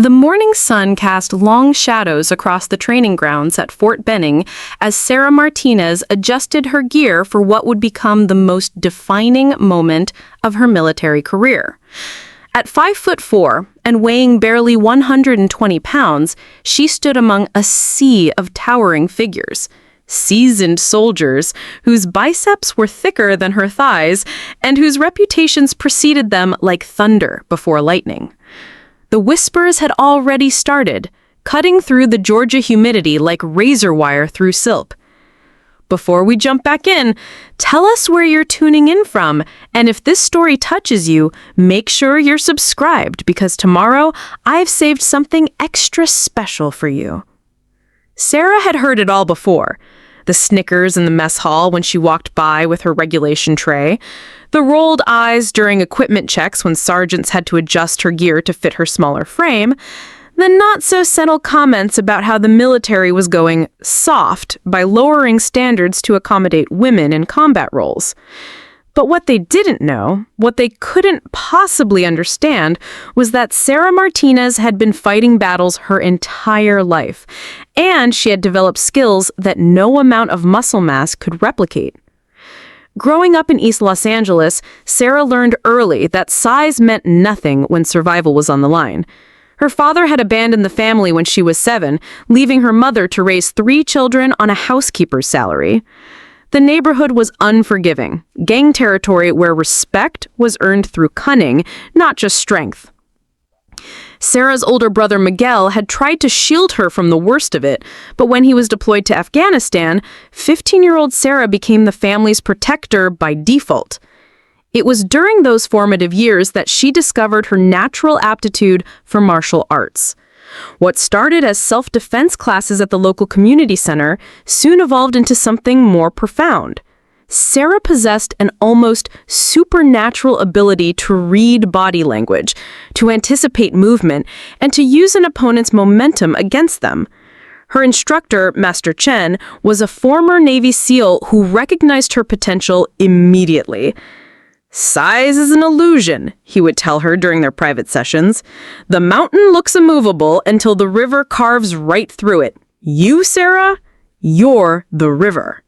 The morning sun cast long shadows across the training grounds at Fort Benning as Sarah Martinez adjusted her gear for what would become the most defining moment of her military career. At 5'4" and weighing barely 120 pounds, she stood among a sea of towering figures. Seasoned soldiers whose biceps were thicker than her thighs and whose reputations preceded them like thunder before lightning. The whispers had already started, cutting through the Georgia humidity like razor wire through silk. Before we jump back in, tell us where you're tuning in from, and if this story touches you, make sure you're subscribed because tomorrow I've saved something extra special for you. Sarah had heard it all before. The snickers in the mess hall when she walked by with her regulation tray, the rolled eyes during equipment checks when sergeants had to adjust her gear to fit her smaller frame, the not-so-subtle comments about how the military was going soft by lowering standards to accommodate women in combat roles. But what they didn't know, what they couldn't possibly understand, was that Sarah Martinez had been fighting battles her entire life, and she had developed skills that no amount of muscle mass could replicate. Growing up in East Los Angeles, Sarah learned early that size meant nothing when survival was on the line. Her father had abandoned the family when she was 7, leaving her mother to raise 3 children on a housekeeper's salary. The neighborhood was unforgiving, gang territory where respect was earned through cunning, not just strength. Sarah's older brother Miguel had tried to shield her from the worst of it, but when he was deployed to Afghanistan, 15-year-old Sarah became the family's protector by default. It was during those formative years that she discovered her natural aptitude for martial arts. What started as self-defense classes at the local community center soon evolved into something more profound. Sarah possessed an almost supernatural ability to read body language, to anticipate movement, and to use an opponent's momentum against them. Her instructor, Master Chen, was a former Navy SEAL who recognized her potential immediately. "Size is an illusion," he would tell her during their private sessions. "The mountain looks immovable until the river carves right through it. You, Sarah, you're the river."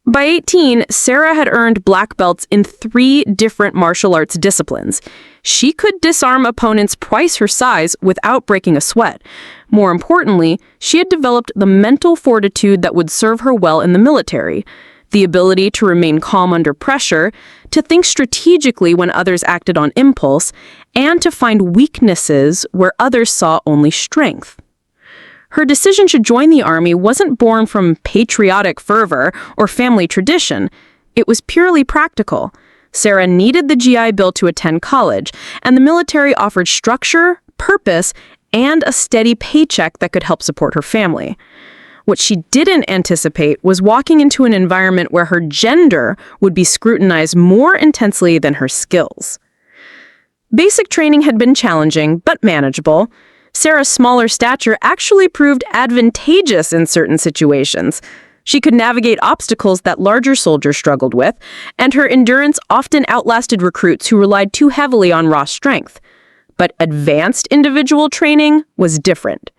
By 18, Sarah had earned black belts in 3 different martial arts disciplines. She could disarm opponents twice her size without breaking a sweat. More importantly, she had developed the mental fortitude that would serve her well in the military. The ability to remain calm under pressure, to think strategically when others acted on impulse, and to find weaknesses where others saw only strength. Her decision to join the Army wasn't born from patriotic fervor or family tradition. It was purely practical. Sarah needed the GI Bill to attend college, and the military offered structure, purpose, and a steady paycheck that could help support her family. What she didn't anticipate was walking into an environment where her gender would be scrutinized more intensely than her skills. Basic training had been challenging, but manageable. Sarah's smaller stature actually proved advantageous in certain situations. She could navigate obstacles that larger soldiers struggled with, and her endurance often outlasted recruits who relied too heavily on raw strength. But advanced individual training was different.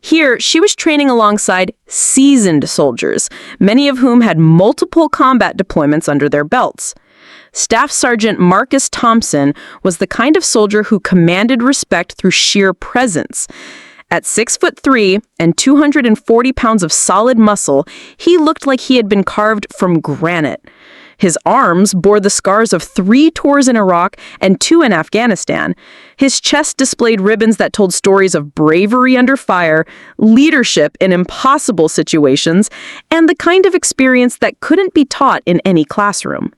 Here, she was training alongside seasoned soldiers, many of whom had multiple combat deployments under their belts. Staff Sergeant Marcus Thompson was the kind of soldier who commanded respect through sheer presence. At 6'3" and 240 pounds of solid muscle, he looked like he had been carved from granite. His arms bore the scars of 3 tours in Iraq and 2 in Afghanistan. His chest displayed ribbons that told stories of bravery under fire, leadership in impossible situations, and the kind of experience that couldn't be taught in any classroom.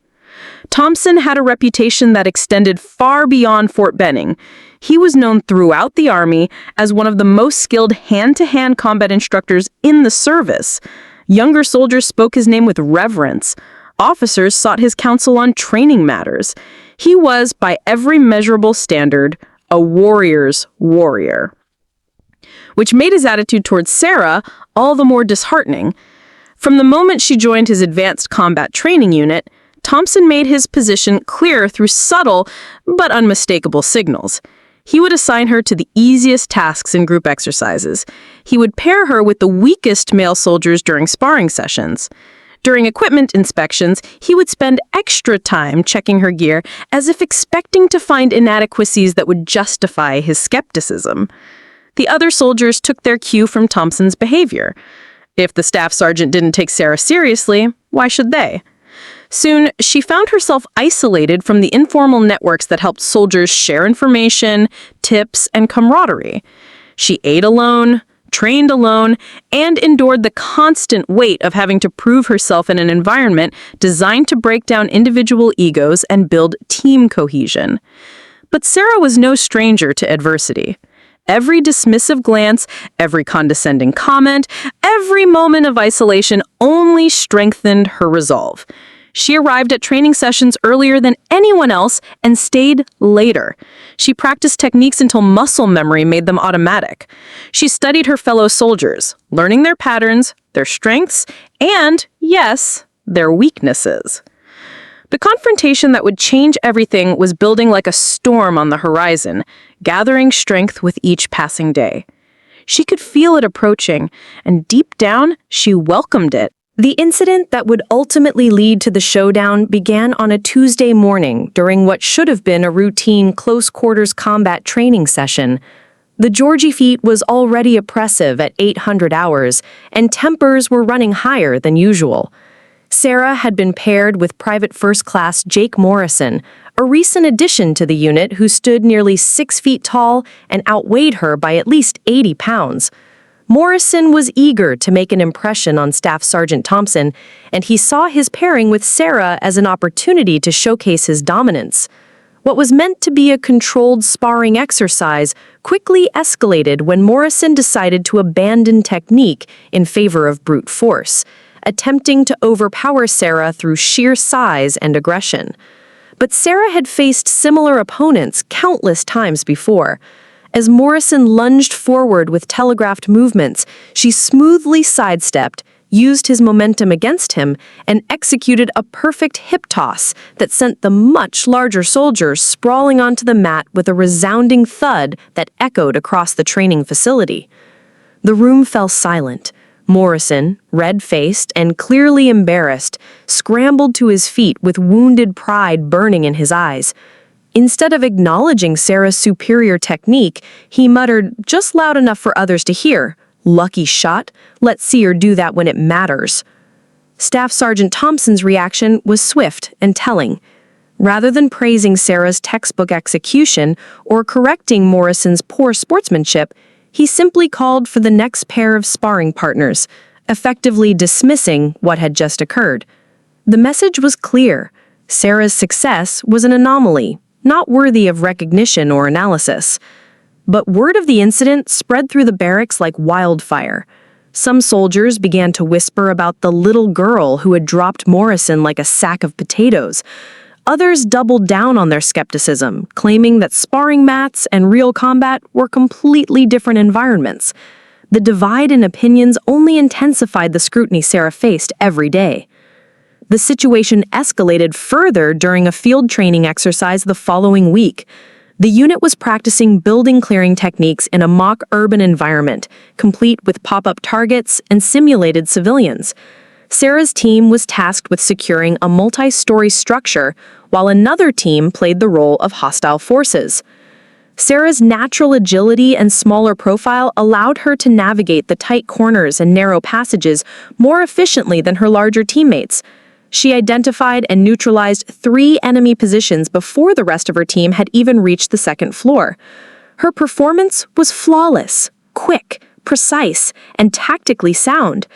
Thompson had a reputation that extended far beyond Fort Benning. He was known throughout the Army as one of the most skilled hand-to-hand combat instructors in the service. Younger soldiers spoke his name with reverence. Officers sought his counsel on training matters. He was, by every measurable standard, a warrior's warrior. Which made his attitude towards Sarah all the more disheartening. From the moment she joined his advanced combat training unit, Thompson made his position clear through subtle but unmistakable signals. He would assign her to the easiest tasks in group exercises. He would pair her with the weakest male soldiers during sparring sessions. During equipment inspections, he would spend extra time checking her gear as if expecting to find inadequacies that would justify his skepticism. The other soldiers took their cue from Thompson's behavior. If the staff sergeant didn't take Sarah seriously, why should they? Soon, she found herself isolated from the informal networks that helped soldiers share information, tips, and camaraderie. She ate alone, trained alone, and endured the constant weight of having to prove herself in an environment designed to break down individual egos and build team cohesion. But Sarah was no stranger to adversity. Every dismissive glance, every condescending comment, every moment of isolation only strengthened her resolve. She arrived at training sessions earlier than anyone else and stayed later. She practiced techniques until muscle memory made them automatic. She studied her fellow soldiers, learning their patterns, their strengths, and, yes, their weaknesses. The confrontation that would change everything was building like a storm on the horizon, gathering strength with each passing day. She could feel it approaching, and deep down, she welcomed it. The incident that would ultimately lead to the showdown began on a Tuesday morning during what should have been a routine close-quarters combat training session. The Georgie feat was already oppressive at 800 hours, and tempers were running higher than usual. Sarah had been paired with Private First Class Jake Morrison, a recent addition to the unit who stood nearly 6 feet tall and outweighed her by at least 80 pounds. Morrison was eager to make an impression on Staff Sergeant Thompson, and he saw his pairing with Sarah as an opportunity to showcase his dominance. What was meant to be a controlled sparring exercise quickly escalated when Morrison decided to abandon technique in favor of brute force, attempting to overpower Sarah through sheer size and aggression. But Sarah had faced similar opponents countless times before. As Morrison lunged forward with telegraphed movements, she smoothly sidestepped, used his momentum against him, and executed a perfect hip toss that sent the much larger soldier sprawling onto the mat with a resounding thud that echoed across the training facility. The room fell silent. Morrison, red-faced and clearly embarrassed, scrambled to his feet with wounded pride burning in his eyes. Instead of acknowledging Sarah's superior technique, he muttered, just loud enough for others to hear, "Lucky shot, let's see her do that when it matters." Staff Sergeant Thompson's reaction was swift and telling. Rather than praising Sarah's textbook execution or correcting Morrison's poor sportsmanship, he simply called for the next pair of sparring partners, effectively dismissing what had just occurred. The message was clear. Sarah's success was an anomaly, not worthy of recognition or analysis. But word of the incident spread through the barracks like wildfire. Some soldiers began to whisper about the little girl who had dropped Morrison like a sack of potatoes. Others doubled down on their skepticism, claiming that sparring mats and real combat were completely different environments. The divide in opinions only intensified the scrutiny Sarah faced every day. The situation escalated further during a field training exercise the following week. The unit was practicing building clearing techniques in a mock urban environment, complete with pop-up targets and simulated civilians. Sarah's team was tasked with securing a multi-story structure, while another team played the role of hostile forces. Sarah's natural agility and smaller profile allowed her to navigate the tight corners and narrow passages more efficiently than her larger teammates. She identified and neutralized 3 enemy positions before the rest of her team had even reached the second floor. Her performance was flawless, quick, precise, and tactically sound.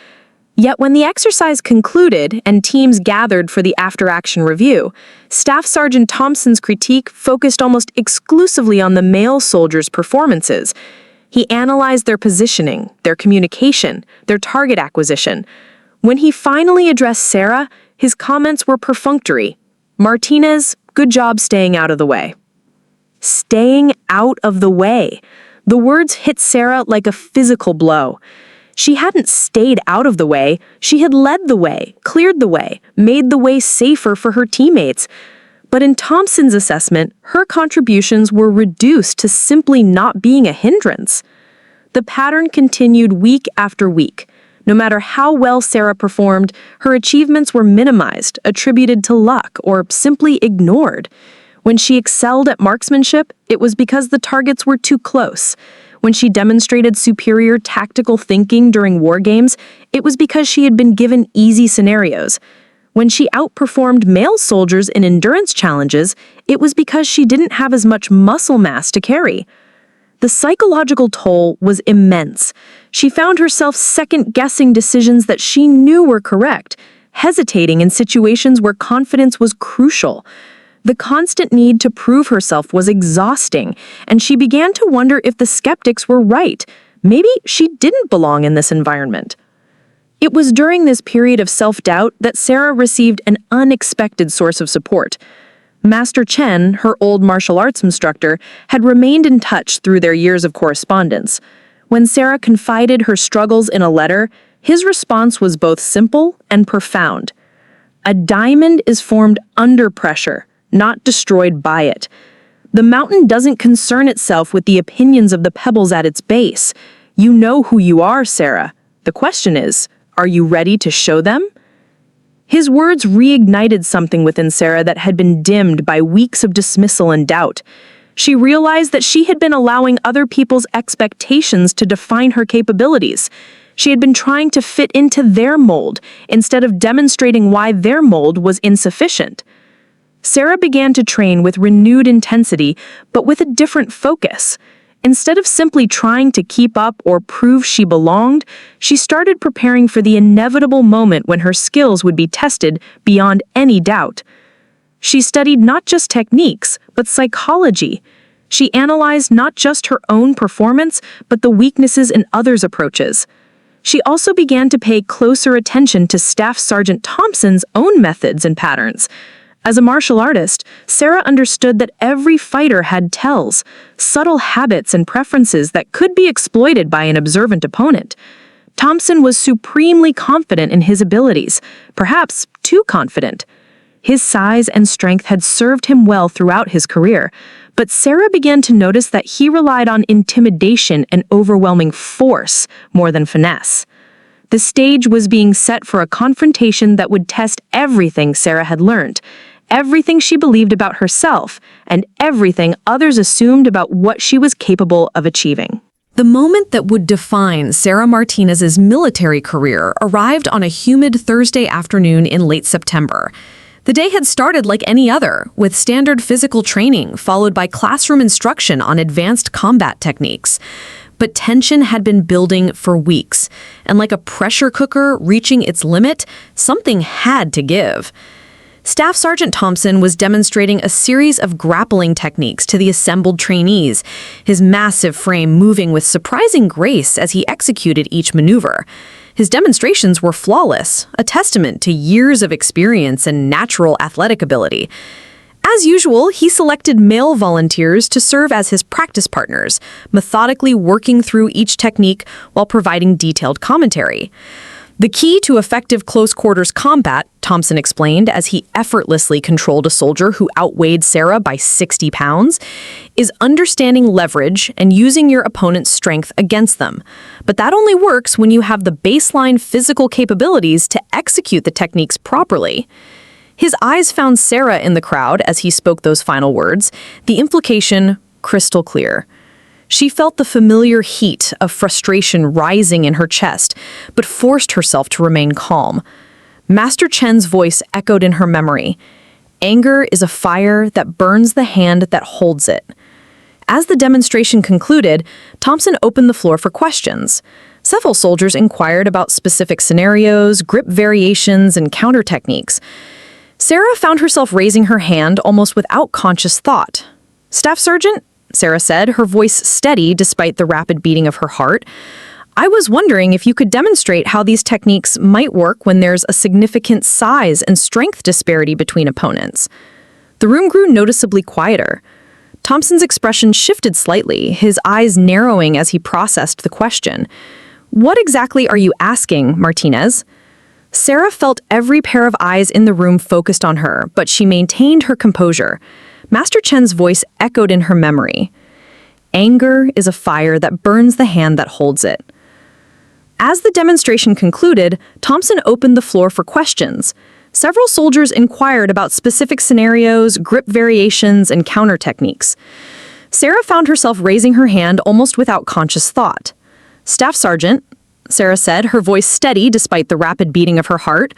Yet when the exercise concluded and teams gathered for the after-action review, Staff Sergeant Thompson's critique focused almost exclusively on the male soldiers' performances. He analyzed their positioning, their communication, their target acquisition. When he finally addressed Sarah, his comments were perfunctory. "Martinez, good job staying out of the way." Staying out of the way. The words hit Sarah like a physical blow. She hadn't stayed out of the way, she had led the way, cleared the way, made the way safer for her teammates. But in Thompson's assessment, her contributions were reduced to simply not being a hindrance. The pattern continued week after week. No matter how well Sarah performed, her achievements were minimized, attributed to luck, or simply ignored. When she excelled at marksmanship, it was because the targets were too close. When she demonstrated superior tactical thinking during war games, it was because she had been given easy scenarios. When she outperformed male soldiers in endurance challenges, it was because she didn't have as much muscle mass to carry. The psychological toll was immense. She found herself second-guessing decisions that she knew were correct, hesitating in situations where confidence was crucial. The constant need to prove herself was exhausting, and she began to wonder if the skeptics were right. Maybe she didn't belong in this environment. It was during this period of self-doubt that Sarah received an unexpected source of support. Master Chen, her old martial arts instructor, had remained in touch through their years of correspondence. When Sarah confided her struggles in a letter, his response was both simple and profound. A diamond is formed under pressure, not destroyed by it. The mountain doesn't concern itself with the opinions of the pebbles at its base. You know who you are, Sarah. The question is, are you ready to show them? His words reignited something within Sarah that had been dimmed by weeks of dismissal and doubt. She realized that she had been allowing other people's expectations to define her capabilities. She had been trying to fit into their mold instead of demonstrating why their mold was insufficient. Sarah began to train with renewed intensity, but with a different focus. Instead of simply trying to keep up or prove she belonged, she started preparing for the inevitable moment when her skills would be tested beyond any doubt. She studied not just techniques, but psychology. She analyzed not just her own performance, but the weaknesses in others' approaches. She also began to pay closer attention to Staff Sergeant Thompson's own methods and patterns. As a martial artist, Sarah understood that every fighter had tells, subtle habits and preferences that could be exploited by an observant opponent. Thompson was supremely confident in his abilities, perhaps too confident. His size and strength had served him well throughout his career, but Sarah began to notice that he relied on intimidation and overwhelming force more than finesse. The stage was being set for a confrontation that would test everything Sarah had learned, everything she believed about herself, and everything others assumed about what she was capable of achieving. The moment that would define Sarah Martinez's military career arrived on a humid Thursday afternoon in late September. The day had started like any other, with standard physical training followed by classroom instruction on advanced combat techniques. But tension had been building for weeks, and like a pressure cooker reaching its limit, something had to give. Staff Sergeant Thompson was demonstrating a series of grappling techniques to the assembled trainees, his massive frame moving with surprising grace as he executed each maneuver. His demonstrations were flawless, a testament to years of experience and natural athletic ability. As usual, he selected male volunteers to serve as his practice partners, methodically working through each technique while providing detailed commentary. The key to effective close-quarters combat, Thompson explained as he effortlessly controlled a soldier who outweighed Sarah by 60 pounds, is understanding leverage and using your opponent's strength against them. But that only works when you have the baseline physical capabilities to execute the techniques properly. His eyes found Sarah in the crowd as he spoke those final words, the implication crystal clear. She felt the familiar heat of frustration rising in her chest, but forced herself to remain calm. Master Chen's voice echoed in her memory. Anger is a fire that burns the hand that holds it. As the demonstration concluded, Thompson opened the floor for questions. Several soldiers inquired about specific scenarios, grip variations, and counter techniques. Sarah found herself raising her hand almost without conscious thought. "Staff Sergeant," Sarah said, her voice steady despite the rapid beating of her heart, "I was wondering if you could demonstrate how these techniques might work when there's a significant size and strength disparity between opponents." The room grew noticeably quieter. Thompson's expression shifted slightly, his eyes narrowing as he processed the question. "What exactly are you asking, Martinez?" Sarah felt every pair of eyes in the room focused on her, but she maintained her composure. Master Chen's voice echoed in her memory. Anger is a fire that burns the hand that holds it. As the demonstration concluded, Thompson opened the floor for questions. Several soldiers inquired about specific scenarios, grip variations, and counter techniques. Sarah found herself raising her hand almost without conscious thought. "Staff Sergeant," Sarah said, her voice steady despite the rapid beating of her heart,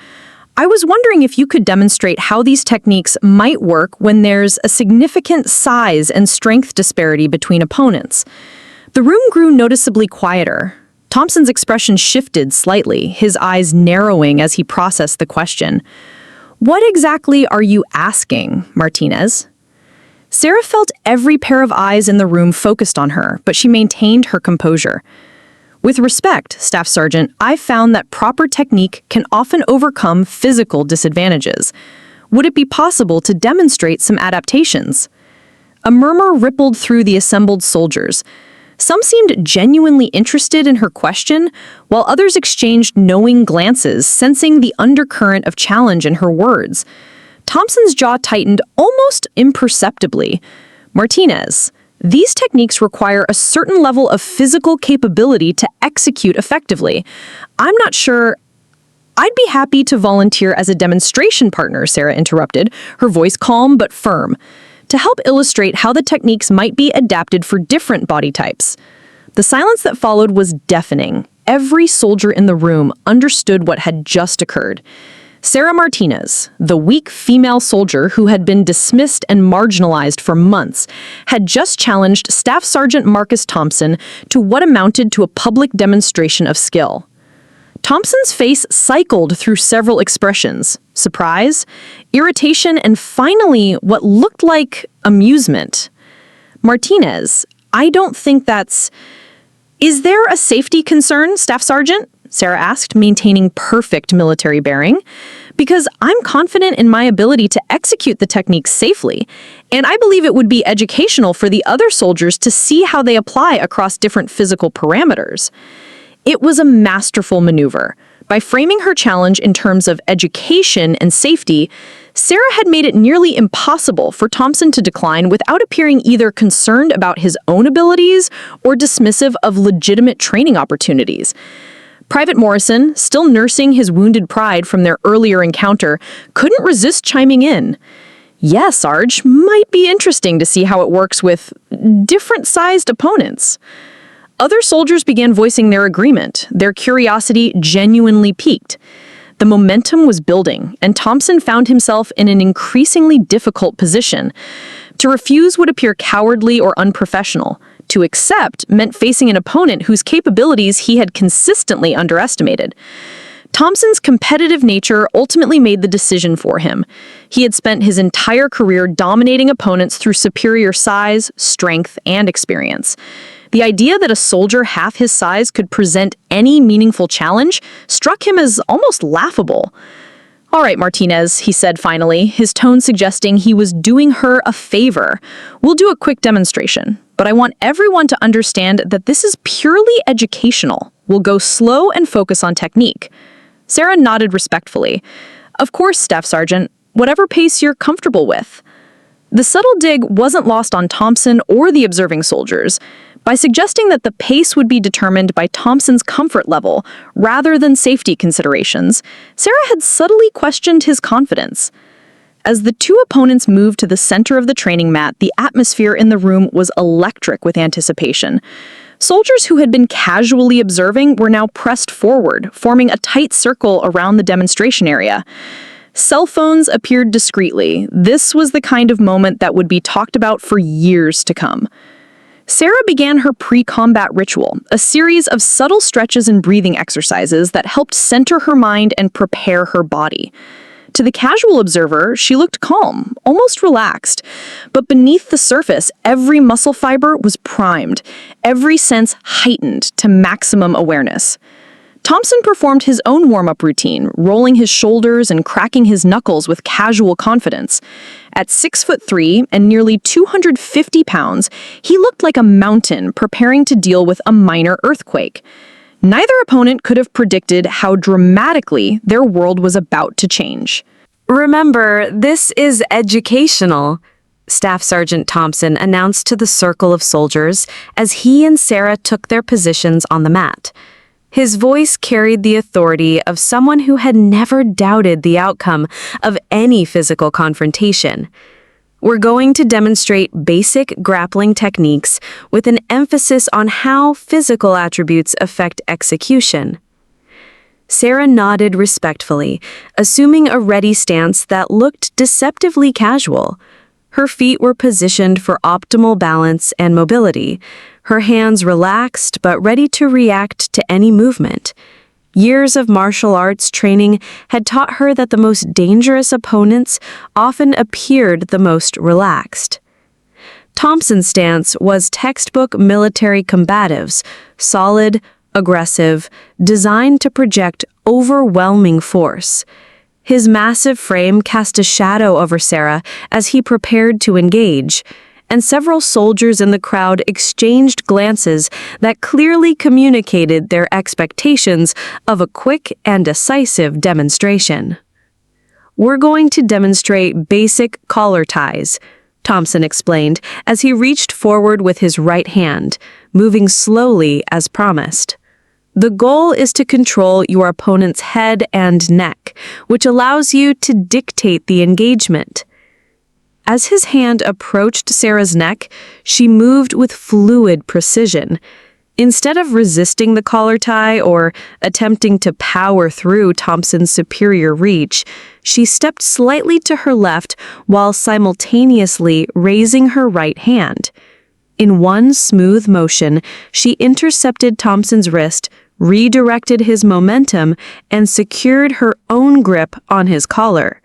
"I was wondering if you could demonstrate how these techniques might work when there's a significant size and strength disparity between opponents." The room grew noticeably quieter. Thompson's expression shifted slightly, his eyes narrowing as he processed the question. "What exactly are you asking, Martinez?" Sarah felt every pair of eyes in the room focused on her, but she maintained her composure. "With respect, Staff Sergeant, I've found that proper technique can often overcome physical disadvantages. Would it be possible to demonstrate some adaptations?" A murmur rippled through the assembled soldiers. Some seemed genuinely interested in her question, while others exchanged knowing glances, sensing the undercurrent of challenge in her words. Thompson's jaw tightened almost imperceptibly. "Martinez, these techniques require a certain level of physical capability to execute effectively. I'm not sure—" "I'd be happy to volunteer as a demonstration partner," Sarah interrupted, her voice calm but firm, "to help illustrate how the techniques might be adapted for different body types." The silence that followed was deafening. Every soldier in the room understood what had just occurred. Sarah Martinez, the weak female soldier who had been dismissed and marginalized for months, had just challenged Staff Sergeant Marcus Thompson to what amounted to a public demonstration of skill. Thompson's face cycled through several expressions: surprise, irritation, and finally what looked like amusement. "Martinez, I don't think that's—" "Is there a safety concern, Staff Sergeant?" Sarah asked, maintaining perfect military bearing. "Because I'm confident in my ability to execute the techniques safely, and I believe it would be educational for the other soldiers to see how they apply across different physical parameters." It was a masterful maneuver. By framing her challenge in terms of education and safety, Sarah had made it nearly impossible for Thompson to decline without appearing either concerned about his own abilities or dismissive of legitimate training opportunities. Private Morrison, still nursing his wounded pride from their earlier encounter, couldn't resist chiming in. "Yes, Sarge, might be interesting to see how it works with different-sized opponents." Other soldiers began voicing their agreement, their curiosity genuinely piqued. The momentum was building, and Thompson found himself in an increasingly difficult position. To refuse would appear cowardly or unprofessional. To accept meant facing an opponent whose capabilities he had consistently underestimated. Thompson's competitive nature ultimately made the decision for him. He had spent his entire career dominating opponents through superior size, strength, and experience. The idea that a soldier half his size could present any meaningful challenge struck him as almost laughable. "All right, Martinez," he said finally, his tone suggesting he was doing her a favor. "We'll do a quick demonstration, but I want everyone to understand that this is purely educational. We'll go slow and focus on technique." Sarah nodded respectfully. "Of course, Staff Sergeant, whatever pace you're comfortable with." The subtle dig wasn't lost on Thompson or the observing soldiers. By suggesting that the pace would be determined by Thompson's comfort level rather than safety considerations, Sarah had subtly questioned his confidence. As the two opponents moved to the center of the training mat, the atmosphere in the room was electric with anticipation. Soldiers who had been casually observing were now pressed forward, forming a tight circle around the demonstration area. Cell phones appeared discreetly. This was the kind of moment that would be talked about for years to come. Sarah began her pre-combat ritual, a series of subtle stretches and breathing exercises that helped center her mind and prepare her body. To the casual observer, she looked calm, almost relaxed. But beneath the surface, every muscle fiber was primed, every sense heightened to maximum awareness. Thompson performed his own warm-up routine, rolling his shoulders and cracking his knuckles with casual confidence. At 6'3" and nearly 250 pounds, he looked like a mountain preparing to deal with a minor earthquake. Neither opponent could have predicted how dramatically their world was about to change. Remember, this is educational, Staff Sergeant Thompson announced to the circle of soldiers as he and Sarah took their positions on the mat. His voice carried the authority of someone who had never doubted the outcome of any physical confrontation. We're going to demonstrate basic grappling techniques with an emphasis on how physical attributes affect execution. Sarah nodded respectfully, assuming a ready stance that looked deceptively casual. Her feet were positioned for optimal balance and mobility, her hands relaxed but ready to react to any movement. Years of martial arts training had taught her that the most dangerous opponents often appeared the most relaxed. Thompson's stance was textbook military combatives, solid, aggressive, designed to project overwhelming force. His massive frame cast a shadow over Sarah as he prepared to engage, and several soldiers in the crowd exchanged glances that clearly communicated their expectations of a quick and decisive demonstration. "We're going to demonstrate basic collar ties," Thompson explained as he reached forward with his right hand, moving slowly as promised. "The goal is to control your opponent's head and neck, which allows you to dictate the engagement." As his hand approached Sarah's neck, she moved with fluid precision. Instead of resisting the collar tie or attempting to power through Thompson's superior reach, she stepped slightly to her left while simultaneously raising her right hand. In one smooth motion, she intercepted Thompson's wrist, redirected his momentum, and secured her own grip on his collar.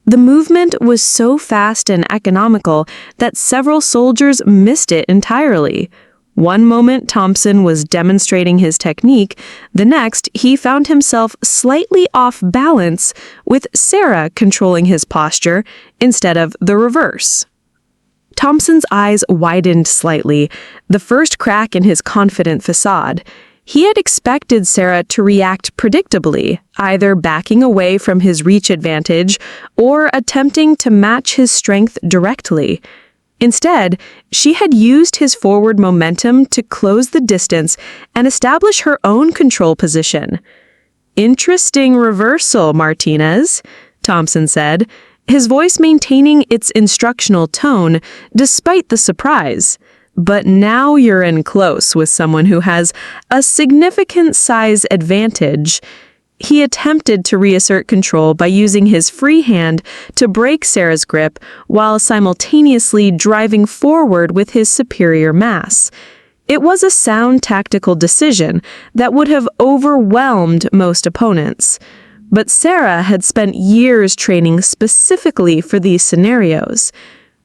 The movement was so fast and economical that several soldiers missed it entirely. One moment Thompson was demonstrating his technique, the next he found himself slightly off balance, with Sarah controlling his posture instead of the reverse. Thompson's eyes widened slightly, the first crack in his confident facade. He had expected Sarah to react predictably, either backing away from his reach advantage or attempting to match his strength directly. Instead, she had used his forward momentum to close the distance and establish her own control position. "Interesting reversal, Martinez," Thompson said, his voice maintaining its instructional tone despite the surprise. "But now you're in close with someone who has a significant size advantage." He attempted to reassert control by using his free hand to break Sarah's grip while simultaneously driving forward with his superior mass. It was a sound tactical decision that would have overwhelmed most opponents. But Sarah had spent years training specifically for these scenarios.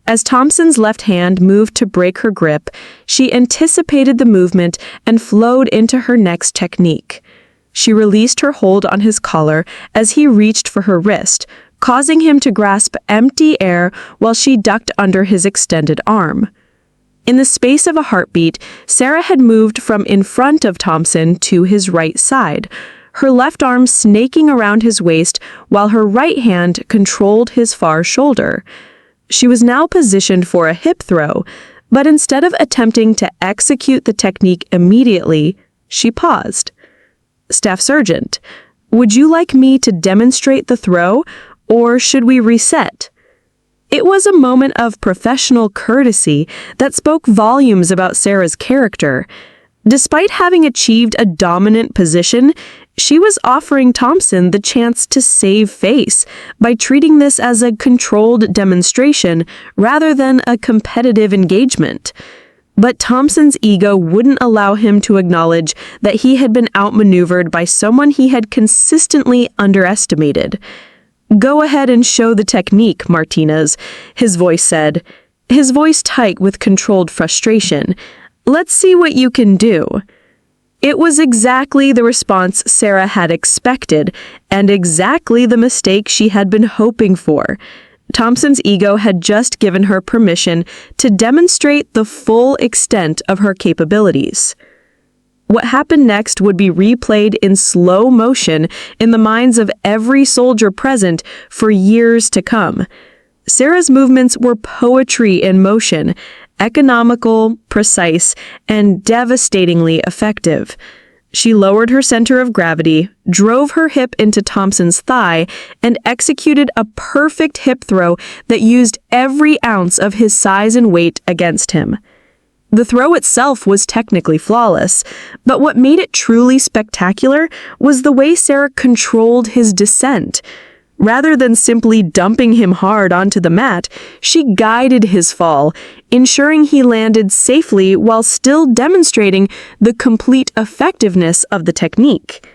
As Thompson's left hand moved to break her grip, she anticipated the movement and flowed into her next technique. She released her hold on his collar as he reached for her wrist, causing him to grasp empty air while she ducked under his extended arm. In the space of a heartbeat, Sarah had moved from in front of Thompson to his right side, her left arm snaking around his waist while her right hand controlled his far shoulder. She was now positioned for a hip throw, but instead of attempting to execute the technique immediately, she paused. "Staff Sergeant, would you like me to demonstrate the throw, or should we reset?" It was a moment of professional courtesy that spoke volumes about Sarah's character. Despite having achieved a dominant position, she was offering Thompson the chance to save face by treating this as a controlled demonstration rather than a competitive engagement. But Thompson's ego wouldn't allow him to acknowledge that he had been outmaneuvered by someone he had consistently underestimated. "Go ahead and show the technique, Martinez," his voice said, his voice tight with controlled frustration. "Let's see what you can do." It was exactly the response Sarah had expected, and exactly the mistake she had been hoping for. Thompson's ego had just given her permission to demonstrate the full extent of her capabilities. What happened next would be replayed in slow motion in the minds of every soldier present for years to come. Sarah's movements were poetry in motion, economical, precise, and devastatingly effective. She lowered her center of gravity, drove her hip into Thompson's thigh, and executed a perfect hip throw that used every ounce of his size and weight against him. The throw itself was technically flawless, but what made it truly spectacular was the way Sarah controlled his descent. Rather than simply dumping him hard onto the mat, she guided his fall, ensuring he landed safely while still demonstrating the complete effectiveness of the technique.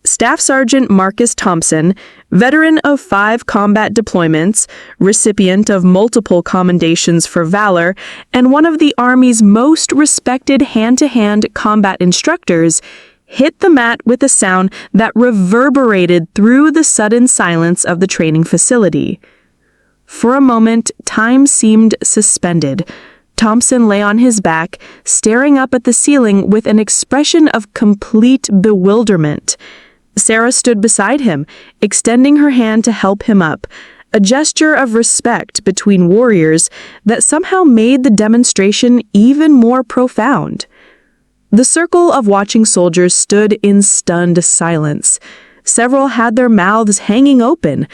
Staff Sergeant Marcus Thompson, veteran of 5 combat deployments, recipient of multiple commendations for valor, and one of the Army's most respected hand-to-hand combat instructors, hit the mat with a sound that reverberated through the sudden silence of the training facility. For a moment, time seemed suspended. Thompson lay on his back, staring up at the ceiling with an expression of complete bewilderment. Sarah stood beside him, extending her hand to help him up, a gesture of respect between warriors that somehow made the demonstration even more profound. The circle of watching soldiers stood in stunned silence. Several had their mouths hanging open.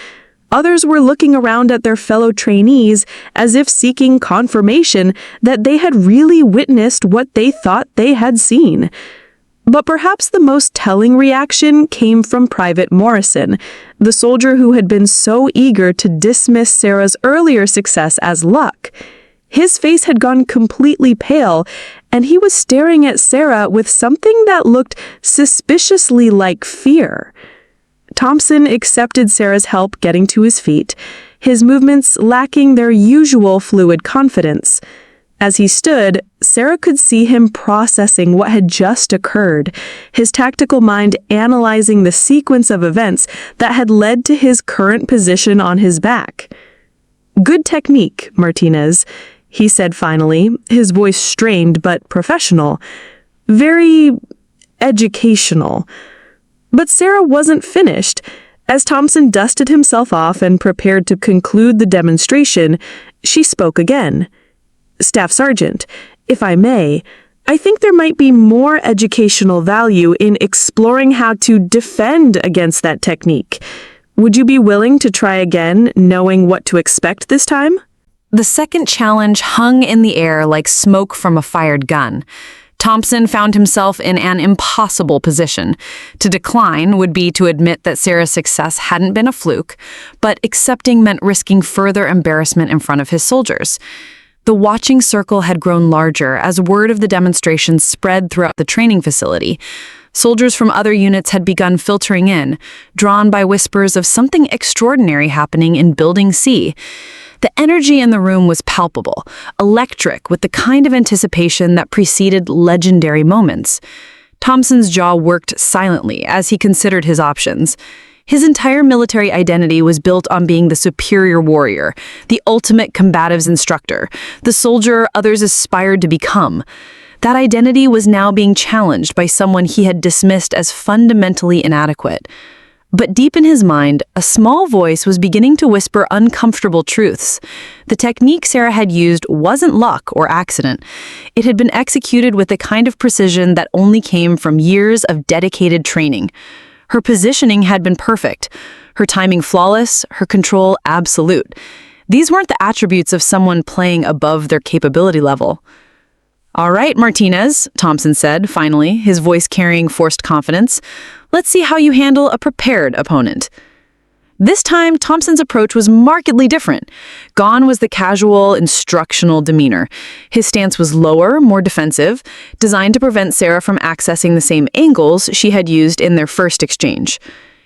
Others were looking around at their fellow trainees as if seeking confirmation that they had really witnessed what they thought they had seen. But perhaps the most telling reaction came from Private Morrison, the soldier who had been so eager to dismiss Sarah's earlier success as luck. His face had gone completely pale, and he was staring at Sarah with something that looked suspiciously like fear. Thompson accepted Sarah's help getting to his feet, his movements lacking their usual fluid confidence. As he stood, Sarah could see him processing what had just occurred, his tactical mind analyzing the sequence of events that had led to his current position on his back. "Good technique, Martinez," he said finally, his voice strained but professional. "Very educational." But Sarah wasn't finished. As Thompson dusted himself off and prepared to conclude the demonstration, she spoke again. "Staff Sergeant, if I may, I think there might be more educational value in exploring how to defend against that technique. Would you be willing to try again, knowing what to expect this time?" The second challenge hung in the air like smoke from a fired gun. Thompson found himself in an impossible position. To decline would be to admit that Sarah's success hadn't been a fluke, but accepting meant risking further embarrassment in front of his soldiers. The watching circle had grown larger as word of the demonstration spread throughout the training facility. Soldiers from other units had begun filtering in, drawn by whispers of something extraordinary happening in Building C. The energy in the room was palpable, electric, with the kind of anticipation that preceded legendary moments. Thompson's jaw worked silently as he considered his options. His entire military identity was built on being the superior warrior, the ultimate combatives instructor, the soldier others aspired to become. That identity was now being challenged by someone he had dismissed as fundamentally inadequate. But deep in his mind, a small voice was beginning to whisper uncomfortable truths. The technique Sarah had used wasn't luck or accident. It had been executed with the kind of precision that only came from years of dedicated training. Her positioning had been perfect, her timing flawless, her control absolute. These weren't the attributes of someone playing above their capability level. "All right, Martinez," Thompson said, finally, his voice carrying forced confidence. "Let's see how you handle a prepared opponent." This time, Thompson's approach was markedly different. Gone was the casual, instructional demeanor. His stance was lower, more defensive, designed to prevent Sarah from accessing the same angles she had used in their first exchange.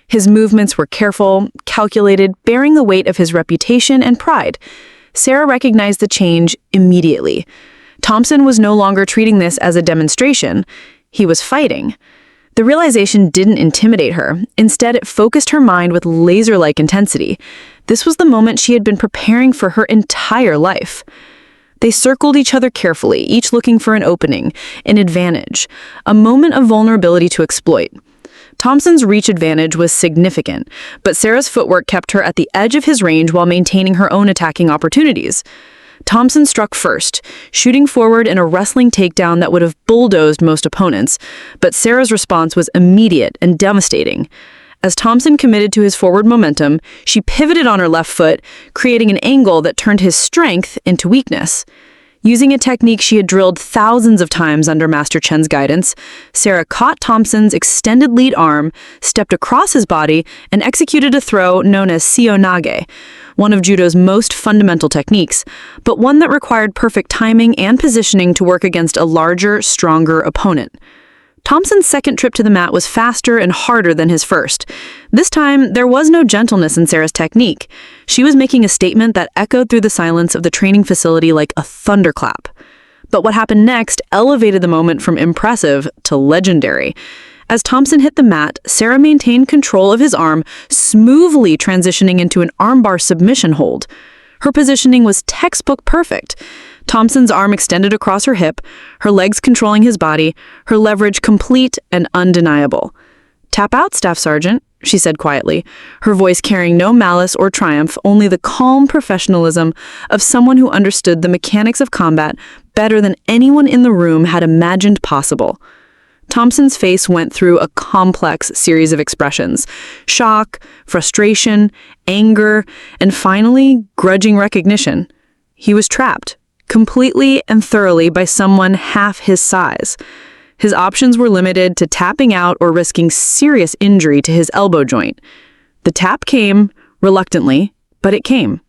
His movements were careful, calculated, bearing the weight of his reputation and pride. Sarah recognized the change immediately. Thompson was no longer treating this as a demonstration. He was fighting. The realization didn't intimidate her. Instead, it focused her mind with laser-like intensity. This was the moment she had been preparing for her entire life. They circled each other carefully, each looking for an opening, an advantage, a moment of vulnerability to exploit. Thompson's reach advantage was significant, but Sarah's footwork kept her at the edge of his range while maintaining her own attacking opportunities. Thompson struck first, shooting forward in a wrestling takedown that would have bulldozed most opponents, but Sarah's response was immediate and devastating. As Thompson committed to his forward momentum, she pivoted on her left foot, creating an angle that turned his strength into weakness. Using a technique she had drilled thousands of times under Master Chen's guidance, Sarah caught Thompson's extended lead arm, stepped across his body, and executed a throw known as seonage, one of judo's most fundamental techniques, but one that required perfect timing and positioning to work against a larger, stronger opponent. Thompson's second trip to the mat was faster and harder than his first. This time, there was no gentleness in Sarah's technique. She was making a statement that echoed through the silence of the training facility like a thunderclap. But what happened next elevated the moment from impressive to legendary. As Thompson hit the mat, Sarah maintained control of his arm, smoothly transitioning into an armbar submission hold. Her positioning was textbook perfect. Thompson's arm extended across her hip, her legs controlling his body, her leverage complete and undeniable. "Tap out, Staff Sergeant," she said quietly, her voice carrying no malice or triumph, only the calm professionalism of someone who understood the mechanics of combat better than anyone in the room had imagined possible. Thompson's face went through a complex series of expressions: shock, frustration, anger, and finally, grudging recognition. He was trapped, completely and thoroughly, by someone half his size. His options were limited to tapping out or risking serious injury to his elbow joint. The tap came, reluctantly, but it came.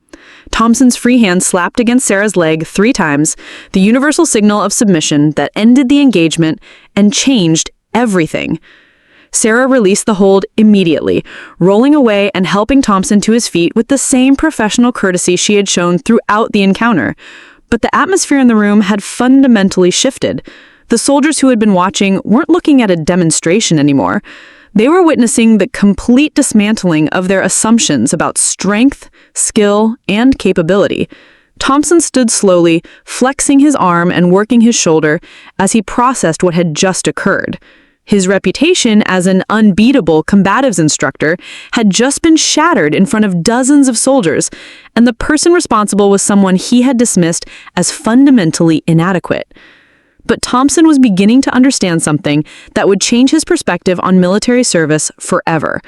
Thompson's free hand slapped against Sarah's leg 3 times, the universal signal of submission that ended the engagement and changed everything. Sarah released the hold immediately, rolling away and helping Thompson to his feet with the same professional courtesy she had shown throughout the encounter. But the atmosphere in the room had fundamentally shifted. The soldiers who had been watching weren't looking at a demonstration anymore. They were witnessing the complete dismantling of their assumptions about strength, skill, and capability. Thompson stood slowly, flexing his arm and working his shoulder as he processed what had just occurred. His reputation as an unbeatable combatives instructor had just been shattered in front of dozens of soldiers, and the person responsible was someone he had dismissed as fundamentally inadequate. But Thompson was beginning to understand something that would change his perspective on military service forever.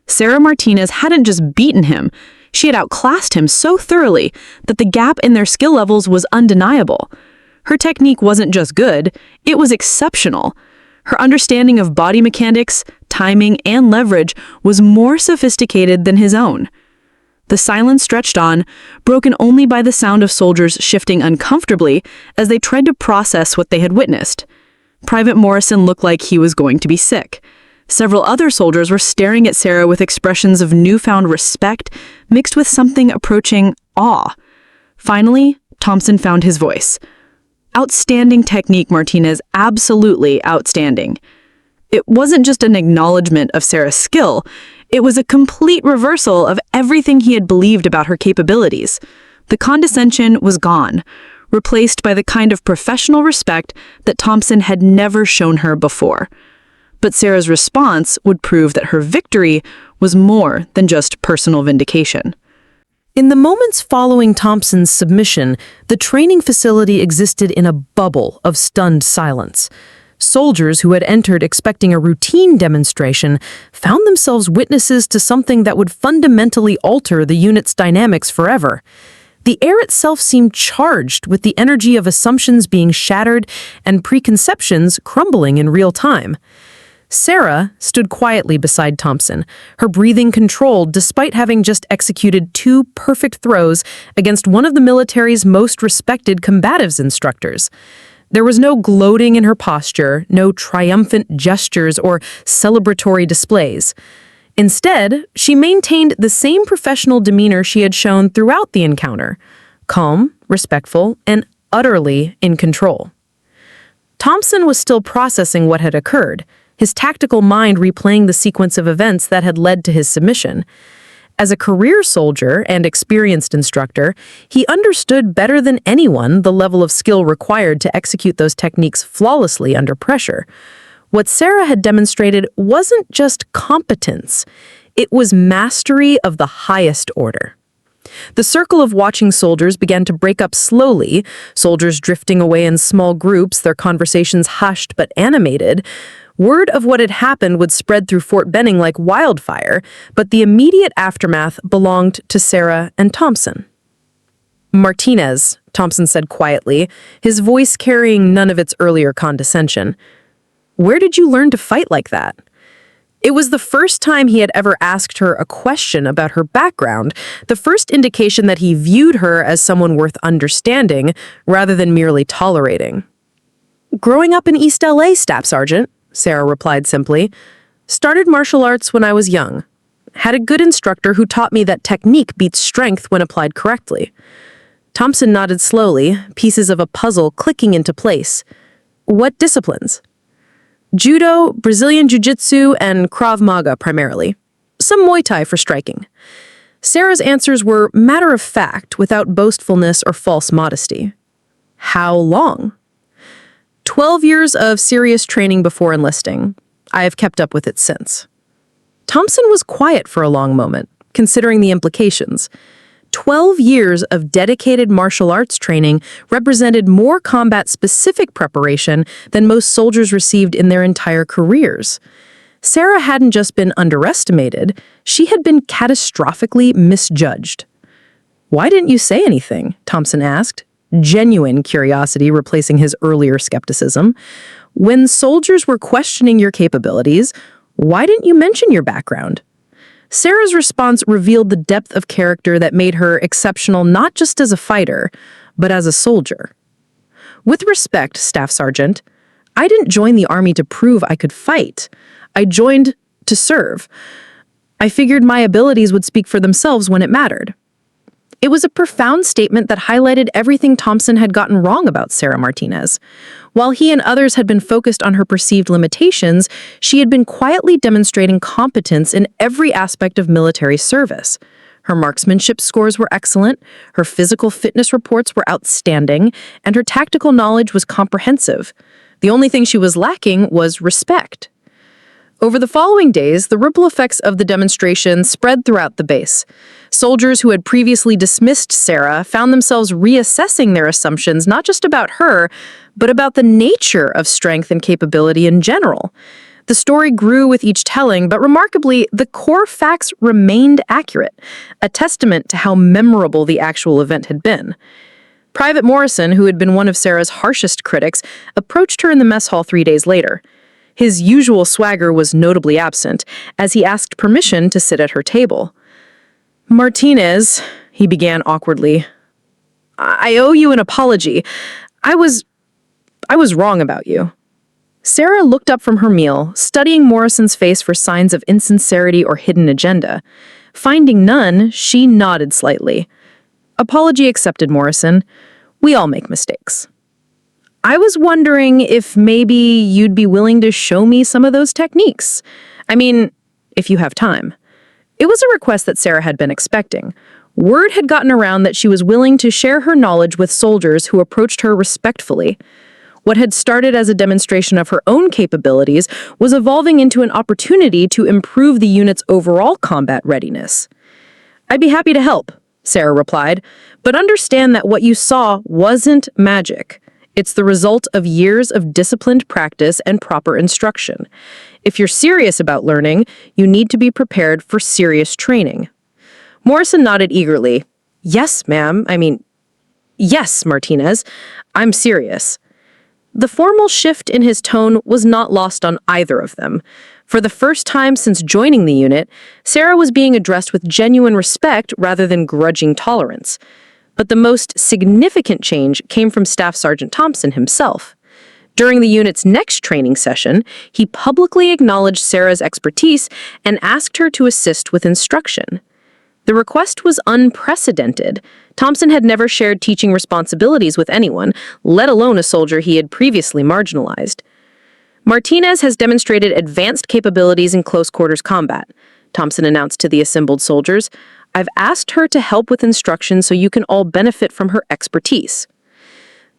Sarah Martinez hadn't just beaten him, she had outclassed him so thoroughly that the gap in their skill levels was undeniable. Her technique wasn't just good, it was exceptional. Her understanding of body mechanics, timing, and leverage was more sophisticated than his own. The silence stretched on, broken only by the sound of soldiers shifting uncomfortably as they tried to process what they had witnessed. Private Morrison looked like he was going to be sick. Several other soldiers were staring at Sarah with expressions of newfound respect mixed with something approaching awe. Finally, Thompson found his voice. "Outstanding technique, Martinez, absolutely outstanding." It wasn't just an acknowledgement of Sarah's skill, it was a complete reversal of everything he had believed about her capabilities. The condescension was gone, replaced by the kind of professional respect that Thompson had never shown her before. But Sarah's response would prove that her victory was more than just personal vindication. In the moments following Thompson's submission, the training facility existed in a bubble of stunned silence. Soldiers who had entered expecting a routine demonstration found themselves witnesses to something that would fundamentally alter the unit's dynamics forever. The air itself seemed charged with the energy of assumptions being shattered and preconceptions crumbling in real time. Sarah stood quietly beside Thompson, her breathing controlled despite having just executed 2 perfect throws against one of the military's most respected combatives instructors. There was no gloating in her posture, no triumphant gestures or celebratory displays. Instead, she maintained the same professional demeanor she had shown throughout the encounter, calm, respectful, and utterly in control. Thompson was still processing what had occurred, his tactical mind replaying the sequence of events that had led to his submission. As a career soldier and experienced instructor, he understood better than anyone the level of skill required to execute those techniques flawlessly under pressure. What Sarah had demonstrated wasn't just competence, it was mastery of the highest order. The circle of watching soldiers began to break up slowly, soldiers drifting away in small groups, their conversations hushed but animated. Word of what had happened would spread through Fort Benning like wildfire, but the immediate aftermath belonged to Sarah and Thompson. "Martinez," Thompson said quietly, his voice carrying none of its earlier condescension. "Where did you learn to fight like that?" It was the first time he had ever asked her a question about her background, the first indication that he viewed her as someone worth understanding rather than merely tolerating. "Growing up in East LA, Staff Sergeant," Sarah replied simply. "Started martial arts when I was young. Had a good instructor who taught me that technique beats strength when applied correctly." Thompson nodded slowly, pieces of a puzzle clicking into place. "What disciplines?" "Judo, Brazilian Jiu-Jitsu, and Krav Maga primarily. Some Muay Thai for striking." Sarah's answers were matter-of-fact, without boastfulness or false modesty. "How long?" 12 years of serious training before enlisting. I have kept up with it since." Thompson was quiet for a long moment, considering the implications. 12 years of dedicated martial arts training represented more combat-specific preparation than most soldiers received in their entire careers. Sarah hadn't just been underestimated, she had been catastrophically misjudged. "Why didn't you say anything?" Thompson asked, genuine curiosity replacing his earlier skepticism. "When soldiers were questioning your capabilities, why didn't you mention your background?" Sarah's response revealed the depth of character that made her exceptional not just as a fighter, but as a soldier. "With respect, Staff Sergeant, I didn't join the Army to prove I could fight. I joined to serve. I figured my abilities would speak for themselves when it mattered." It was a profound statement that highlighted everything Thompson had gotten wrong about Sarah Martinez. While he and others had been focused on her perceived limitations, she had been quietly demonstrating competence in every aspect of military service. Her marksmanship scores were excellent, her physical fitness reports were outstanding, and her tactical knowledge was comprehensive. The only thing she was lacking was respect. Over the following days, the ripple effects of the demonstration spread throughout the base. Soldiers who had previously dismissed Sarah found themselves reassessing their assumptions not just about her, but about the nature of strength and capability in general. The story grew with each telling, but remarkably, the core facts remained accurate, a testament to how memorable the actual event had been. Private Morrison, who had been one of Sarah's harshest critics, approached her in the mess hall 3 days later. His usual swagger was notably absent, as he asked permission to sit at her table. "Martinez," he began awkwardly, "I owe you an apology. I was wrong about you." Sarah looked up from her meal, studying Morrison's face for signs of insincerity or hidden agenda. Finding none, she nodded slightly. "Apology accepted, Morrison. We all make mistakes. I was wondering if maybe you'd be willing to show me some of those techniques. I mean, if you have time." It was a request that Sarah had been expecting. Word had gotten around that she was willing to share her knowledge with soldiers who approached her respectfully. What had started as a demonstration of her own capabilities was evolving into an opportunity to improve the unit's overall combat readiness. "I'd be happy to help," Sarah replied, "but understand that what you saw wasn't magic. It's the result of years of disciplined practice and proper instruction. If you're serious about learning, you need to be prepared for serious training." Morrison nodded eagerly. "Yes, ma'am. Yes, Martinez. I'm serious." The formal shift in his tone was not lost on either of them. For the first time since joining the unit, Sarah was being addressed with genuine respect rather than grudging tolerance. But the most significant change came from Staff Sergeant Thompson himself. During the unit's next training session, he publicly acknowledged Sarah's expertise and asked her to assist with instruction. The request was unprecedented. Thompson had never shared teaching responsibilities with anyone, let alone a soldier he had previously marginalized. "Martinez has demonstrated advanced capabilities in close-quarters combat," Thompson announced to the assembled soldiers. "I've asked her to help with instruction so you can all benefit from her expertise."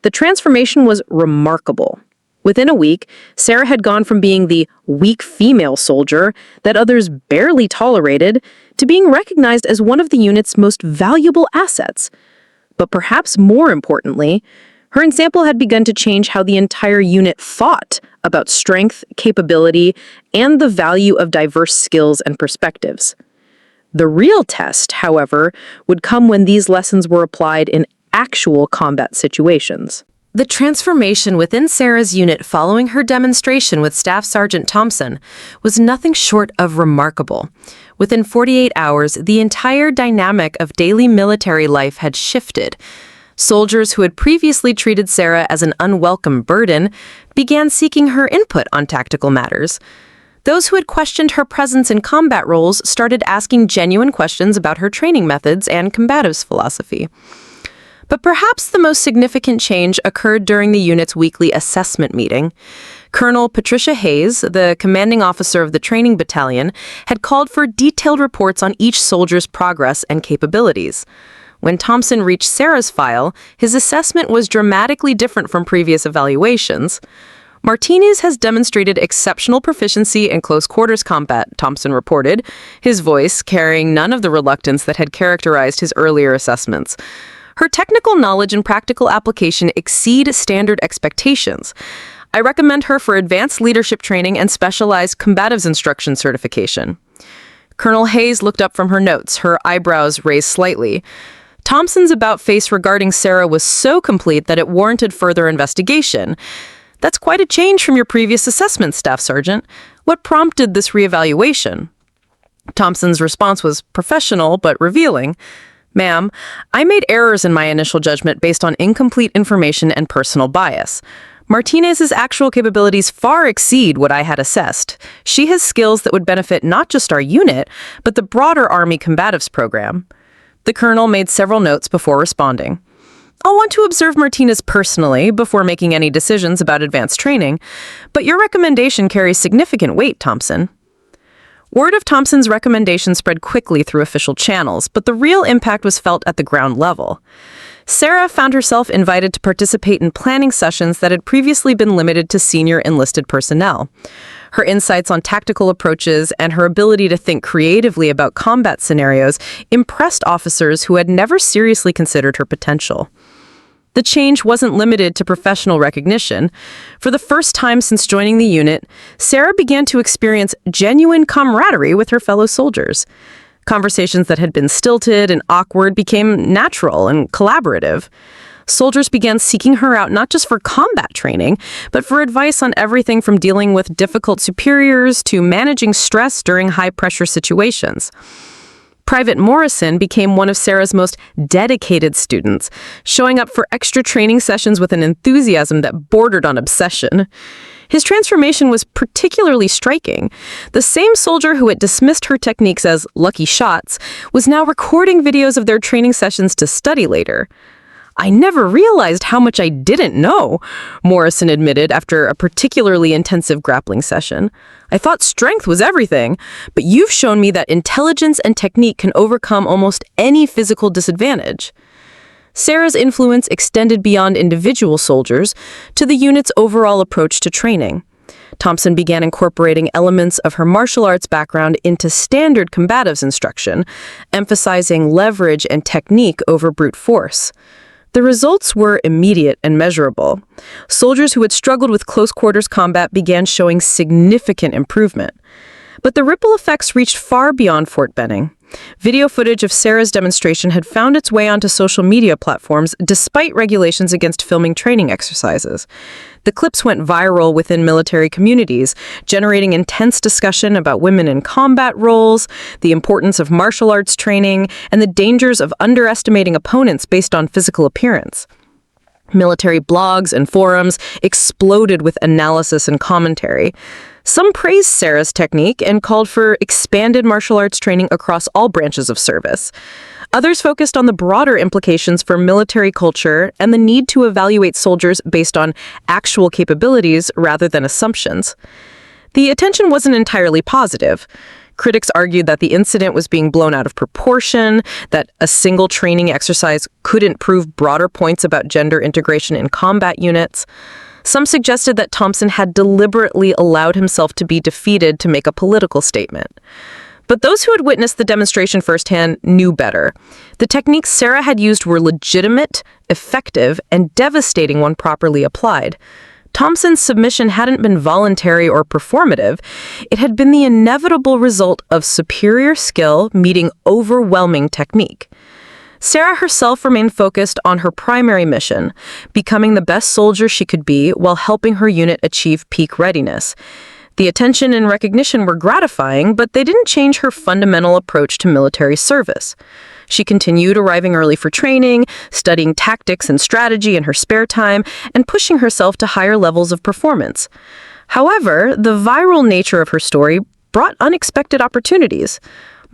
The transformation was remarkable. Within a week, Sarah had gone from being the weak female soldier that others barely tolerated to being recognized as one of the unit's most valuable assets. But perhaps more importantly, her example had begun to change how the entire unit thought about strength, capability, and the value of diverse skills and perspectives. The real test, however, would come when these lessons were applied in actual combat situations. The transformation within Sarah's unit following her demonstration with Staff Sergeant Thompson was nothing short of remarkable. Within 48 hours, the entire dynamic of daily military life had shifted. Soldiers who had previously treated Sarah as an unwelcome burden began seeking her input on tactical matters. Those who had questioned her presence in combat roles started asking genuine questions about her training methods and combatives philosophy. But perhaps the most significant change occurred during the unit's weekly assessment meeting. Colonel Patricia Hayes, the commanding officer of the training battalion, had called for detailed reports on each soldier's progress and capabilities. When Thompson reached Sarah's file, his assessment was dramatically different from previous evaluations. "Martinez has demonstrated exceptional proficiency in close-quarters combat," Thompson reported, his voice carrying none of the reluctance that had characterized his earlier assessments. "Her technical knowledge and practical application exceed standard expectations. I recommend her for advanced leadership training and specialized combatives instruction certification." Colonel Hayes looked up from her notes, her eyebrows raised slightly. Thompson's about-face regarding Sarah was so complete that it warranted further investigation. "That's quite a change from your previous assessment, Staff Sergeant. What prompted this reevaluation?" Thompson's response was professional but revealing. "Ma'am, I made errors in my initial judgment based on incomplete information and personal bias. Martinez's actual capabilities far exceed what I had assessed. She has skills that would benefit not just our unit, but the broader Army Combatives program." The colonel made several notes before responding. "I'll want to observe Martinez personally before making any decisions about advanced training, but your recommendation carries significant weight, Thompson." Word of Thompson's recommendation spread quickly through official channels, but the real impact was felt at the ground level. Sarah found herself invited to participate in planning sessions that had previously been limited to senior enlisted personnel. Her insights on tactical approaches and her ability to think creatively about combat scenarios impressed officers who had never seriously considered her potential. The change wasn't limited to professional recognition. For the first time since joining the unit, Sarah began to experience genuine camaraderie with her fellow soldiers. Conversations that had been stilted and awkward became natural and collaborative. Soldiers began seeking her out not just for combat training, but for advice on everything from dealing with difficult superiors to managing stress during high-pressure situations. Private Morrison became one of Sarah's most dedicated students, showing up for extra training sessions with an enthusiasm that bordered on obsession. His transformation was particularly striking. The same soldier who had dismissed her techniques as lucky shots was now recording videos of their training sessions to study later. "I never realized how much I didn't know," Morrison admitted after a particularly intensive grappling session. "I thought strength was everything, but you've shown me that intelligence and technique can overcome almost any physical disadvantage." Sarah's influence extended beyond individual soldiers to the unit's overall approach to training. Thompson began incorporating elements of her martial arts background into standard combatives instruction, emphasizing leverage and technique over brute force. The results were immediate and measurable. Soldiers who had struggled with close-quarters combat began showing significant improvement. But the ripple effects reached far beyond Fort Benning. Video footage of Sarah's demonstration had found its way onto social media platforms despite regulations against filming training exercises. The clips went viral within military communities, generating intense discussion about women in combat roles, the importance of martial arts training, and the dangers of underestimating opponents based on physical appearance. Military blogs and forums exploded with analysis and commentary. Some praised Sarah's technique and called for expanded martial arts training across all branches of service. Others focused on the broader implications for military culture and the need to evaluate soldiers based on actual capabilities rather than assumptions. The attention wasn't entirely positive. Critics argued that the incident was being blown out of proportion, that a single training exercise couldn't prove broader points about gender integration in combat units. Some suggested that Thompson had deliberately allowed himself to be defeated to make a political statement. But those who had witnessed the demonstration firsthand knew better. The techniques Sarah had used were legitimate, effective, and devastating when properly applied. Thompson's submission hadn't been voluntary or performative. It had been the inevitable result of superior skill meeting overwhelming technique. Sarah herself remained focused on her primary mission, becoming the best soldier she could be while helping her unit achieve peak readiness. The attention and recognition were gratifying, but they didn't change her fundamental approach to military service. She continued arriving early for training, studying tactics and strategy in her spare time, and pushing herself to higher levels of performance. However, the viral nature of her story brought unexpected opportunities.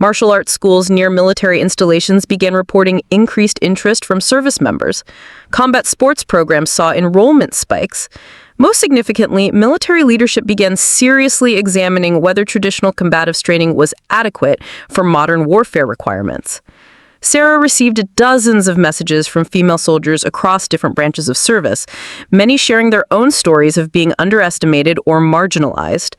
Martial arts schools near military installations began reporting increased interest from service members. Combat sports programs saw enrollment spikes. Most significantly, military leadership began seriously examining whether traditional combatives training was adequate for modern warfare requirements. Sarah received dozens of messages from female soldiers across different branches of service, many sharing their own stories of being underestimated or marginalized.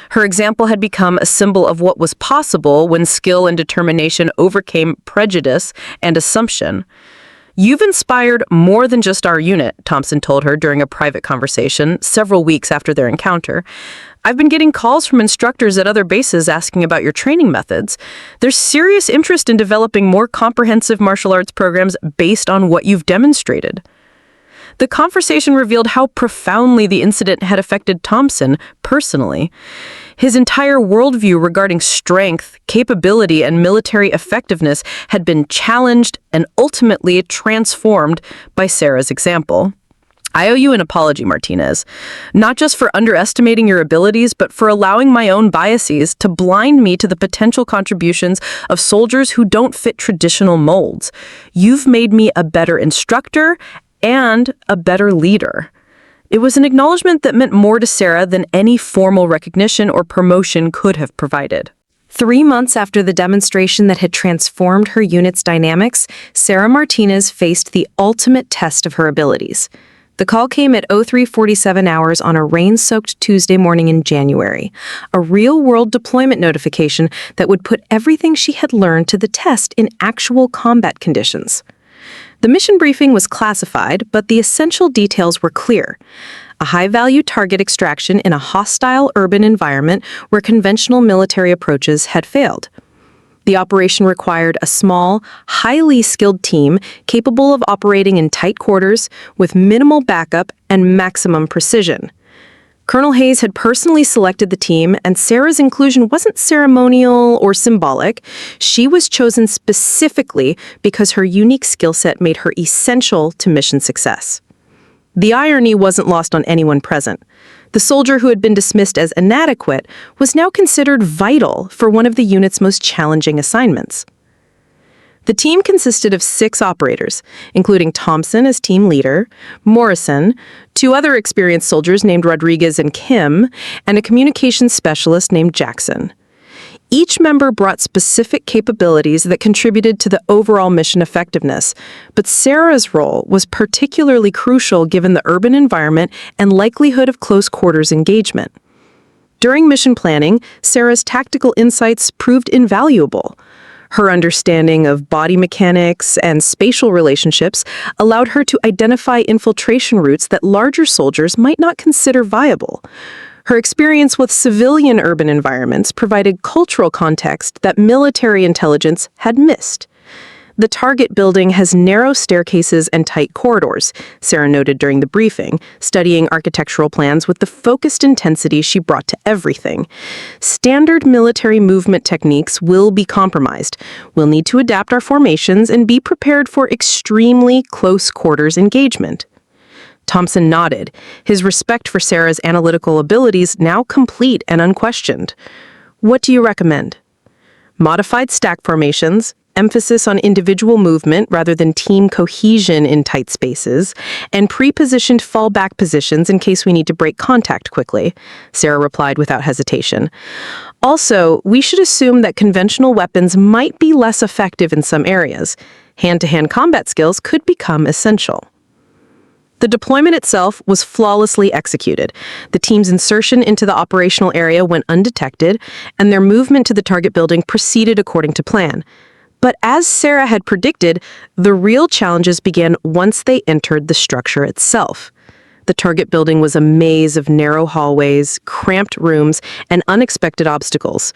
Her example had become a symbol of what was possible when skill and determination overcame prejudice and assumption. "You've inspired more than just our unit," Thompson told her during a private conversation several weeks after their encounter. "I've been getting calls from instructors at other bases asking about your training methods. There's serious interest in developing more comprehensive martial arts programs based on what you've demonstrated." The conversation revealed how profoundly the incident had affected Thompson personally. His entire worldview regarding strength, capability, and military effectiveness had been challenged and ultimately transformed by Sarah's example. "I owe you an apology, Martinez, not just for underestimating your abilities, but for allowing my own biases to blind me to the potential contributions of soldiers who don't fit traditional molds. You've made me a better instructor and a better leader." It was an acknowledgement that meant more to Sarah than any formal recognition or promotion could have provided. 3 months after the demonstration that had transformed her unit's dynamics, Sarah Martinez faced the ultimate test of her abilities. The call came at 03:47 hours on a rain-soaked Tuesday morning in January, a real-world deployment notification that would put everything she had learned to the test in actual combat conditions. The mission briefing was classified, but the essential details were clear. A high-value target extraction in a hostile urban environment where conventional military approaches had failed. The operation required a small, highly skilled team capable of operating in tight quarters with minimal backup and maximum precision. Colonel Hayes had personally selected the team, and Sarah's inclusion wasn't ceremonial or symbolic. She was chosen specifically because her unique skill set made her essential to mission success. The irony wasn't lost on anyone present. The soldier who had been dismissed as inadequate was now considered vital for one of the unit's most challenging assignments. The team consisted of 6 operators, including Thompson as team leader, Morrison, 2 other experienced soldiers named Rodriguez and Kim, and a communications specialist named Jackson. Each member brought specific capabilities that contributed to the overall mission effectiveness, but Sarah's role was particularly crucial given the urban environment and likelihood of close quarters engagement. During mission planning, Sarah's tactical insights proved invaluable. Her understanding of body mechanics and spatial relationships allowed her to identify infiltration routes that larger soldiers might not consider viable. Her experience with civilian urban environments provided cultural context that military intelligence had missed. The target building has narrow staircases and tight corridors, Sarah noted during the briefing, studying architectural plans with the focused intensity she brought to everything. Standard military movement techniques will be compromised. We'll need to adapt our formations and be prepared for extremely close quarters engagement. Thompson nodded, his respect for Sarah's analytical abilities now complete and unquestioned. "What do you recommend?" "Modified stack formations, emphasis on individual movement rather than team cohesion in tight spaces, and pre-positioned fallback positions in case we need to break contact quickly, Sarah replied without hesitation. Also, we should assume that conventional weapons might be less effective in some areas. Hand-to-hand combat skills could become essential. The deployment itself was flawlessly executed. The team's insertion into the operational area went undetected, and their movement to the target building proceeded according to plan. But as Sarah had predicted, the real challenges began once they entered the structure itself. The target building was a maze of narrow hallways, cramped rooms, and unexpected obstacles.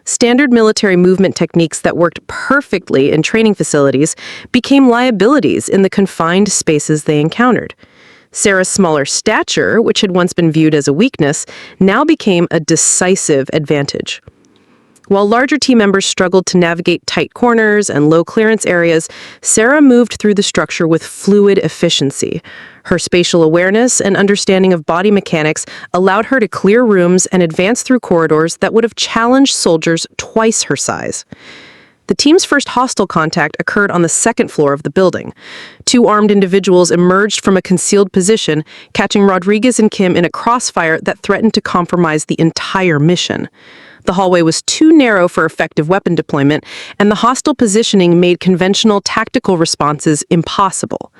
Standard military movement techniques that worked perfectly in training facilities became liabilities in the confined spaces they encountered. Sarah's smaller stature, which had once been viewed as a weakness, now became a decisive advantage. While larger team members struggled to navigate tight corners and low clearance areas, Sarah moved through the structure with fluid efficiency. Her spatial awareness and understanding of body mechanics allowed her to clear rooms and advance through corridors that would have challenged soldiers twice her size. The team's first hostile contact occurred on the second floor of the building. Two armed individuals emerged from a concealed position, catching Rodriguez and Kim in a crossfire that threatened to compromise the entire mission. The hallway was too narrow for effective weapon deployment, and the hostile positioning made conventional tactical responses impossible.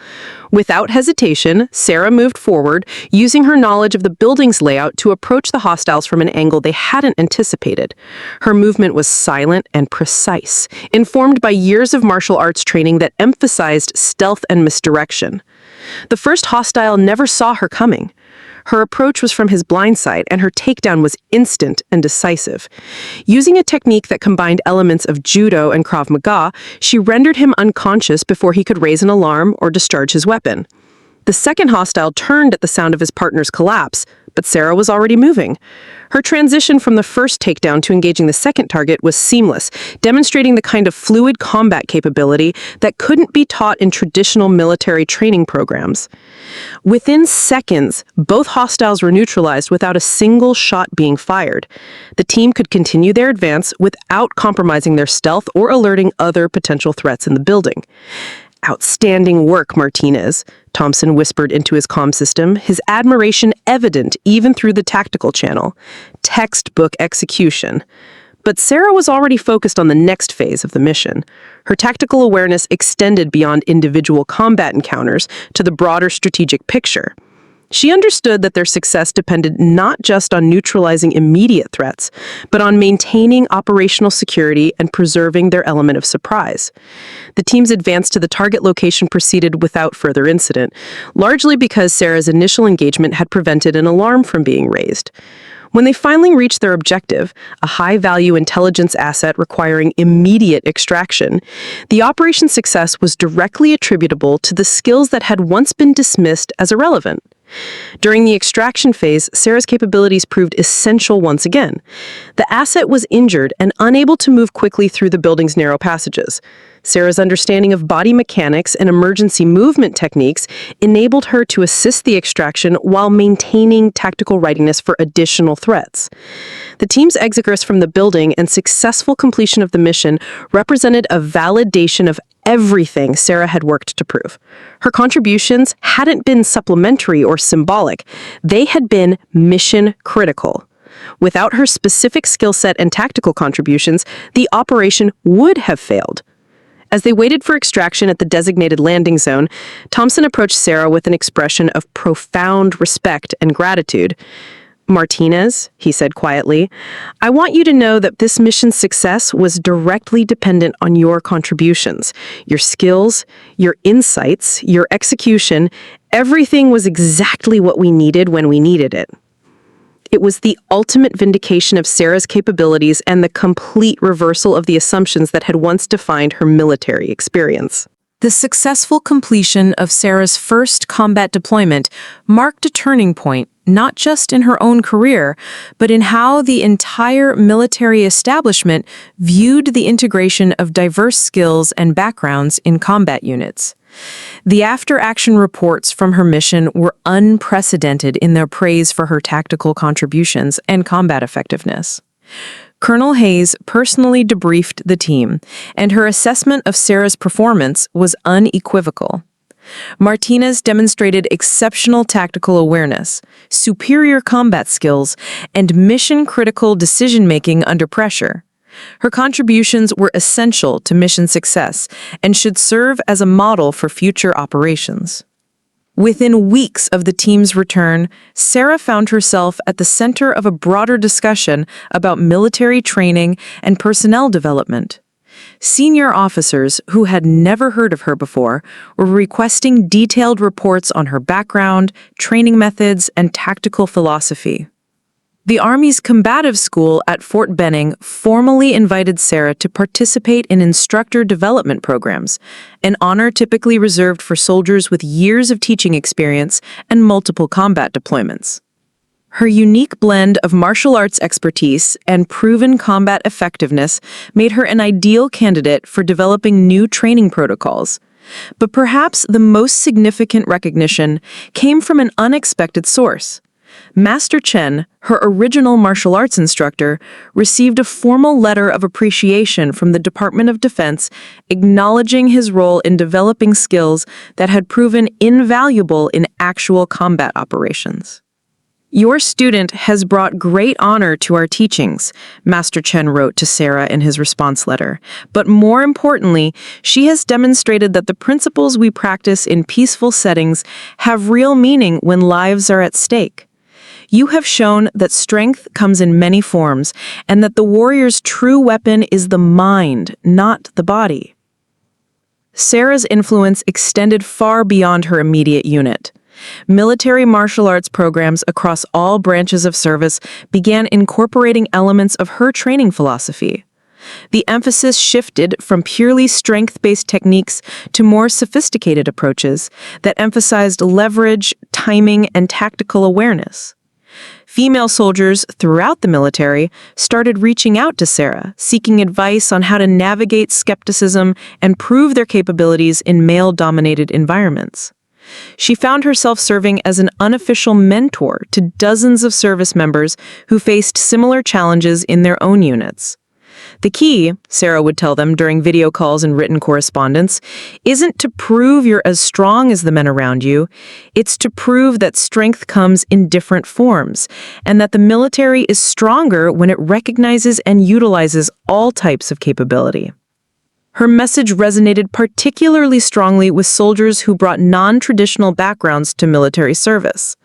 Without hesitation, Sarah moved forward, using her knowledge of the building's layout to approach the hostiles from an angle they hadn't anticipated. Her movement was silent and precise, informed by years of martial arts training that emphasized stealth and misdirection. The first hostile never saw her coming. Her approach was from his blind side, and her takedown was instant and decisive. Using a technique that combined elements of judo and Krav Maga, she rendered him unconscious before he could raise an alarm or discharge his weapon. The second hostile turned at the sound of his partner's collapse, but Sarah was already moving. Her transition from the first takedown to engaging the second target was seamless, demonstrating the kind of fluid combat capability that couldn't be taught in traditional military training programs. Within seconds, both hostiles were neutralized without a single shot being fired. The team could continue their advance without compromising their stealth or alerting other potential threats in the building. "Outstanding work, Martinez," Thompson whispered into his comm system, his admiration evident even through the tactical channel. Textbook execution. But Sarah was already focused on the next phase of the mission. Her tactical awareness extended beyond individual combat encounters to the broader strategic picture. She understood that their success depended not just on neutralizing immediate threats, but on maintaining operational security and preserving their element of surprise. The team's advance to the target location proceeded without further incident, largely because Sarah's initial engagement had prevented an alarm from being raised. When they finally reached their objective, a high-value intelligence asset requiring immediate extraction, the operation's success was directly attributable to the skills that had once been dismissed as irrelevant. During the extraction phase, Sarah's capabilities proved essential once again. The asset was injured and unable to move quickly through the building's narrow passages. Sarah's understanding of body mechanics and emergency movement techniques enabled her to assist the extraction while maintaining tactical readiness for additional threats. The team's exodus from the building and successful completion of the mission represented a validation of everything Sarah had worked to prove. Her contributions hadn't been supplementary or symbolic. They had been mission critical. Without her specific skill set and tactical contributions, the operation would have failed. As they waited for extraction at the designated landing zone, Thompson approached Sarah with an expression of profound respect and gratitude. "Martinez," he said quietly, "I want you to know that this mission's success was directly dependent on your contributions. Your skills, your insights, your execution, everything was exactly what we needed when we needed it." It was the ultimate vindication of Sarah's capabilities and the complete reversal of the assumptions that had once defined her military experience. The successful completion of Sarah's first combat deployment marked a turning point, not just in her own career, but in how the entire military establishment viewed the integration of diverse skills and backgrounds in combat units. The after-action reports from her mission were unprecedented in their praise for her tactical contributions and combat effectiveness. Colonel Hayes personally debriefed the team, and her assessment of Sarah's performance was unequivocal. Martinez demonstrated exceptional tactical awareness, superior combat skills, and mission-critical decision-making under pressure. Her contributions were essential to mission success and should serve as a model for future operations. Within weeks of the team's return, Sarah found herself at the center of a broader discussion about military training and personnel development. Senior officers who had never heard of her before were requesting detailed reports on her background, training methods, and tactical philosophy. The Army's combative school at Fort Benning formally invited Sarah to participate in instructor development programs, an honor typically reserved for soldiers with years of teaching experience and multiple combat deployments. Her unique blend of martial arts expertise and proven combat effectiveness made her an ideal candidate for developing new training protocols. But perhaps the most significant recognition came from an unexpected source. Master Chen, her original martial arts instructor, received a formal letter of appreciation from the Department of Defense acknowledging his role in developing skills that had proven invaluable in actual combat operations. "Your student has brought great honor to our teachings," Master Chen wrote to Sarah in his response letter. "But more importantly, she has demonstrated that the principles we practice in peaceful settings have real meaning when lives are at stake. You have shown that strength comes in many forms and that the warrior's true weapon is the mind, not the body." Sarah's influence extended far beyond her immediate unit. Military martial arts programs across all branches of service began incorporating elements of her training philosophy. The emphasis shifted from purely strength-based techniques to more sophisticated approaches that emphasized leverage, timing, and tactical awareness. Female soldiers throughout the military started reaching out to Sarah, seeking advice on how to navigate skepticism and prove their capabilities in male-dominated environments. She found herself serving as an unofficial mentor to dozens of service members who faced similar challenges in their own units. "The key," Sarah would tell them during video calls and written correspondence, "isn't to prove you're as strong as the men around you. It's to prove that strength comes in different forms, and that the military is stronger when it recognizes and utilizes all types of capability." Her message resonated particularly strongly with soldiers who brought non-traditional backgrounds to military service.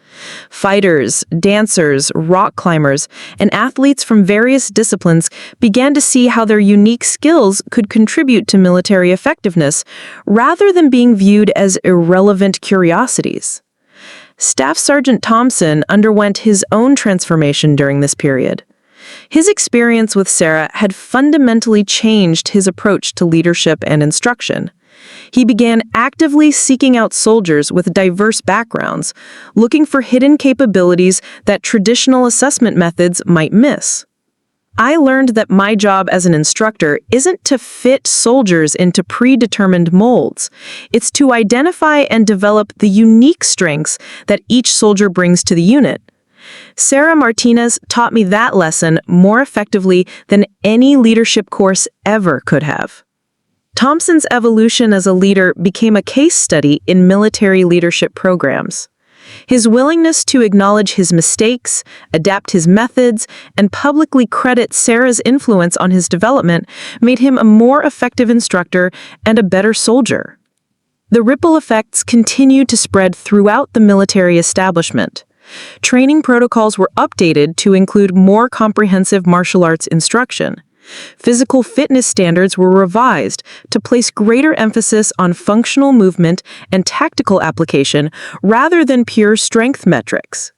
Fighters, dancers, rock climbers, and athletes from various disciplines began to see how their unique skills could contribute to military effectiveness rather than being viewed as irrelevant curiosities. Staff Sergeant Thompson underwent his own transformation during this period. His experience with Sarah had fundamentally changed his approach to leadership and instruction. He began actively seeking out soldiers with diverse backgrounds, looking for hidden capabilities that traditional assessment methods might miss. "I learned that my job as an instructor isn't to fit soldiers into predetermined molds. It's to identify and develop the unique strengths that each soldier brings to the unit. Sarah Martinez taught me that lesson more effectively than any leadership course ever could have." Thompson's evolution as a leader became a case study in military leadership programs. His willingness to acknowledge his mistakes, adapt his methods, and publicly credit Sarah's influence on his development made him a more effective instructor and a better soldier. The ripple effects continued to spread throughout the military establishment. Training protocols were updated to include more comprehensive martial arts instruction. Physical fitness standards were revised to place greater emphasis on functional movement and tactical application rather than pure strength metrics.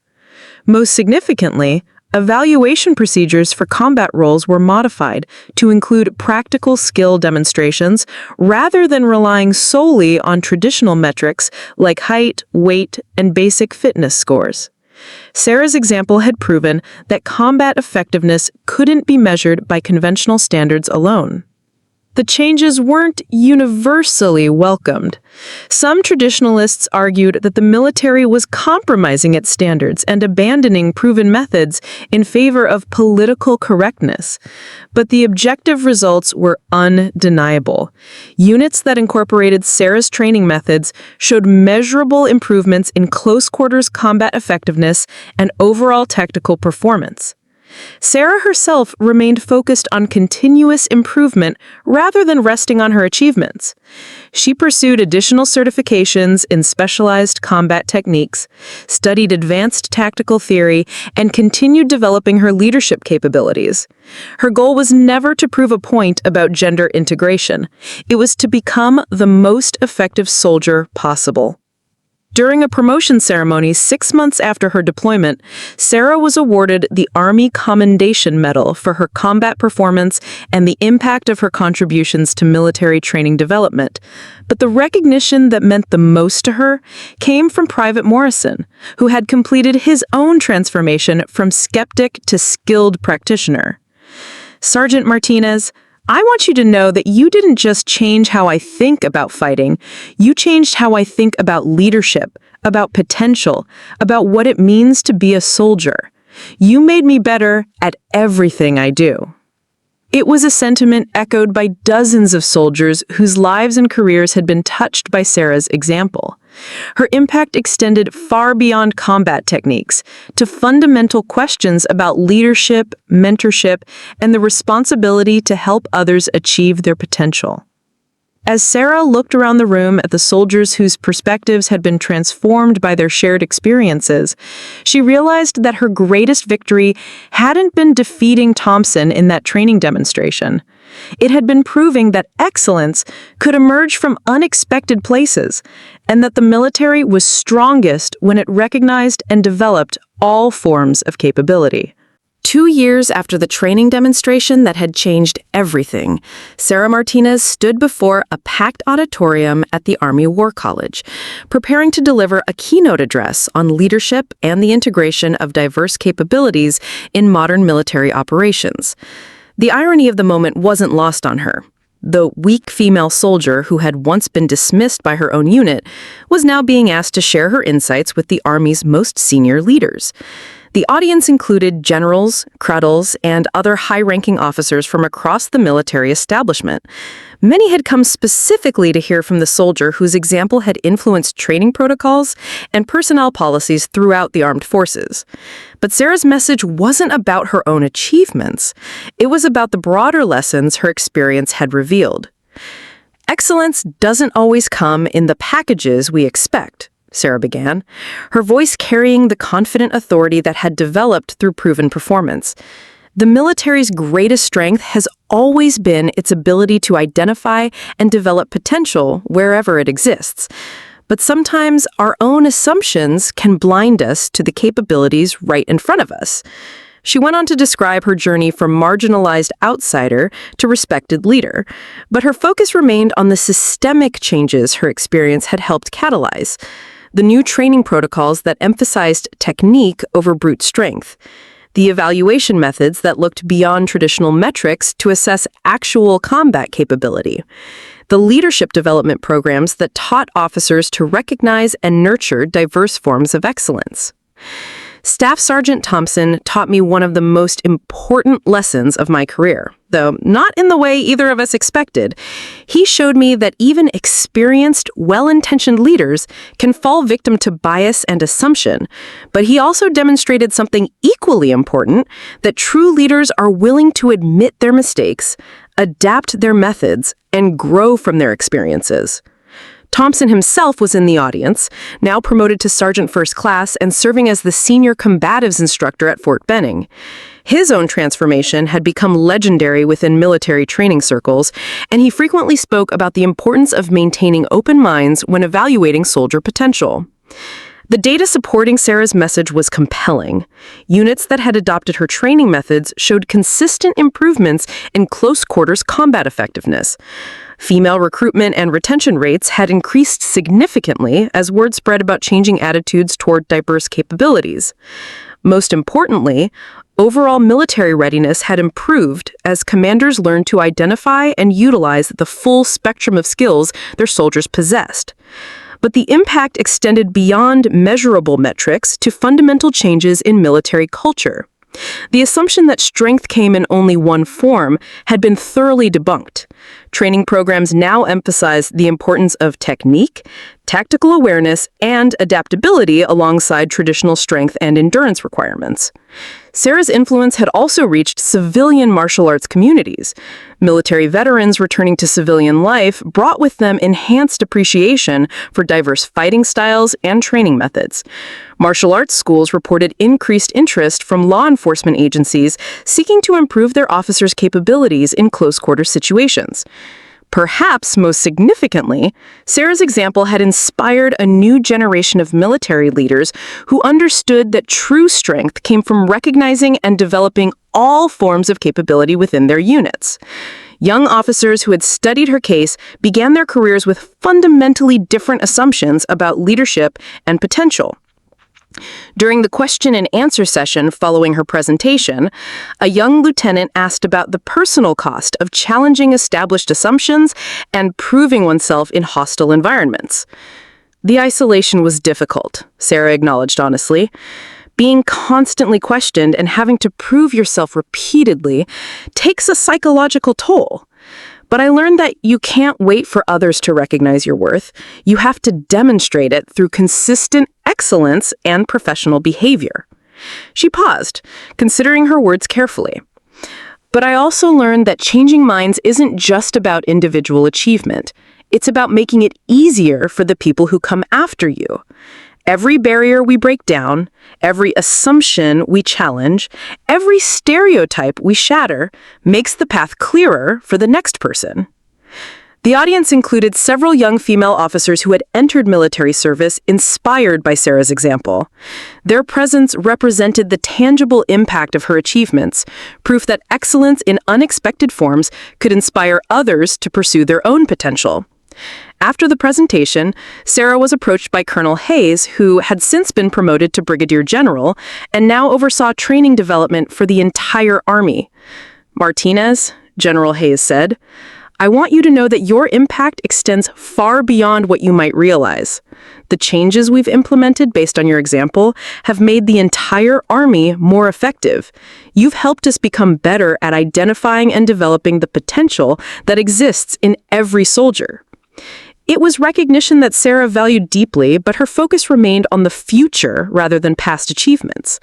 Most significantly, evaluation procedures for combat roles were modified to include practical skill demonstrations rather than relying solely on traditional metrics like height, weight, and basic fitness scores. Sarah's example had proven that combat effectiveness couldn't be measured by conventional standards alone. The changes weren't universally welcomed. Some traditionalists argued that the military was compromising its standards and abandoning proven methods in favor of political correctness. But the objective results were undeniable. Units that incorporated Sarah's training methods showed measurable improvements in close-quarters combat effectiveness and overall tactical performance. Sarah herself remained focused on continuous improvement rather than resting on her achievements. She pursued additional certifications in specialized combat techniques, studied advanced tactical theory, and continued developing her leadership capabilities. Her goal was never to prove a point about gender integration. It was to become the most effective soldier possible. During a promotion ceremony 6 months after her deployment, Sarah was awarded the Army Commendation Medal for her combat performance and the impact of her contributions to military training development. But the recognition that meant the most to her came from Private Morrison, who had completed his own transformation from skeptic to skilled practitioner. Sergeant Martinez, I want you to know that you didn't just change how I think about fighting, you changed how I think about leadership, about potential, about what it means to be a soldier. You made me better at everything I do. It was a sentiment echoed by dozens of soldiers whose lives and careers had been touched by Sarah's example. Her impact extended far beyond combat techniques to fundamental questions about leadership, mentorship, and the responsibility to help others achieve their potential. As Sarah looked around the room at the soldiers whose perspectives had been transformed by their shared experiences, she realized that her greatest victory hadn't been defeating Thompson in that training demonstration. It had been proving that excellence could emerge from unexpected places, and that the military was strongest when it recognized and developed all forms of capability. 2 years after the training demonstration that had changed everything, Sarah Martinez stood before a packed auditorium at the Army War College, preparing to deliver a keynote address on leadership and the integration of diverse capabilities in modern military operations. The irony of the moment wasn't lost on her. The weak female soldier who had once been dismissed by her own unit was now being asked to share her insights with the Army's most senior leaders. The audience included generals, colonels, and other high-ranking officers from across the military establishment. Many had come specifically to hear from the soldier whose example had influenced training protocols and personnel policies throughout the armed forces. But Sarah's message wasn't about her own achievements. It was about the broader lessons her experience had revealed. Excellence doesn't always come in the packages we expect, Sarah began, her voice carrying the confident authority that had developed through proven performance. The military's greatest strength has always been its ability to identify and develop potential wherever it exists. But sometimes our own assumptions can blind us to the capabilities right in front of us. She went on to describe her journey from marginalized outsider to respected leader, but her focus remained on the systemic changes her experience had helped catalyze. The new training protocols that emphasized technique over brute strength, the evaluation methods that looked beyond traditional metrics to assess actual combat capability, the leadership development programs that taught officers to recognize and nurture diverse forms of excellence. Staff Sergeant Thompson taught me one of the most important lessons of my career, though not in the way either of us expected. He showed me that even experienced, well-intentioned leaders can fall victim to bias and assumption, but he also demonstrated something equally important, that true leaders are willing to admit their mistakes, adapt their methods, and grow from their experiences. Thompson himself was in the audience, now promoted to Sergeant First Class and serving as the senior combatives instructor at Fort Benning. His own transformation had become legendary within military training circles, and he frequently spoke about the importance of maintaining open minds when evaluating soldier potential. The data supporting Sarah's message was compelling. Units that had adopted her training methods showed consistent improvements in close-quarters combat effectiveness. Female recruitment and retention rates had increased significantly as word spread about changing attitudes toward diverse capabilities. Most importantly, Overall military readiness had improved as commanders learned to identify and utilize the full spectrum of skills their soldiers possessed. But the impact extended beyond measurable metrics to fundamental changes in military culture. The assumption that strength came in only one form had been thoroughly debunked. Training programs now emphasize the importance of technique, tactical awareness, and adaptability alongside traditional strength and endurance requirements. Sarah's influence had also reached civilian martial arts communities. Military veterans returning to civilian life brought with them enhanced appreciation for diverse fighting styles and training methods. Martial arts schools reported increased interest from law enforcement agencies seeking to improve their officers' capabilities in close-quarter situations. Perhaps most significantly, Sarah's example had inspired a new generation of military leaders who understood that true strength came from recognizing and developing all forms of capability within their units. Young officers who had studied her case began their careers with fundamentally different assumptions about leadership and potential. During the question and answer session following her presentation, a young lieutenant asked about the personal cost of challenging established assumptions and proving oneself in hostile environments. The isolation was difficult, Sarah acknowledged honestly. Being constantly questioned and having to prove yourself repeatedly takes a psychological toll. But I learned that you can't wait for others to recognize your worth. You have to demonstrate it through consistent excellence and professional behavior. She paused, considering her words carefully. But I also learned that changing minds isn't just about individual achievement. It's about making it easier for the people who come after you. Every barrier we break down, every assumption we challenge, every stereotype we shatter makes the path clearer for the next person. The audience included several young female officers who had entered military service inspired by Sarah's example. Their presence represented the tangible impact of her achievements, proof that excellence in unexpected forms could inspire others to pursue their own potential. After the presentation, Sarah was approached by Colonel Hayes, who had since been promoted to Brigadier General and now oversaw training development for the entire Army. "Martinez," General Hayes said, "I want you to know that your impact extends far beyond what you might realize. The changes we've implemented based on your example have made the entire Army more effective. You've helped us become better at identifying and developing the potential that exists in every soldier." It was recognition that Sarah valued deeply, but her focus remained on the future rather than past achievements.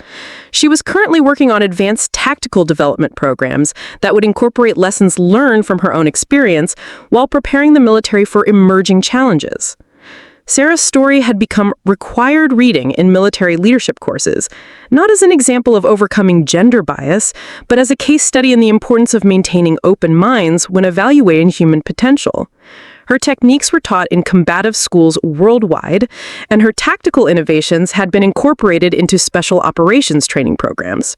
She was currently working on advanced tactical development programs that would incorporate lessons learned from her own experience while preparing the military for emerging challenges. Sarah's story had become required reading in military leadership courses, not as an example of overcoming gender bias, but as a case study in the importance of maintaining open minds when evaluating human potential. Her techniques were taught in combative schools worldwide, and her tactical innovations had been incorporated into special operations training programs.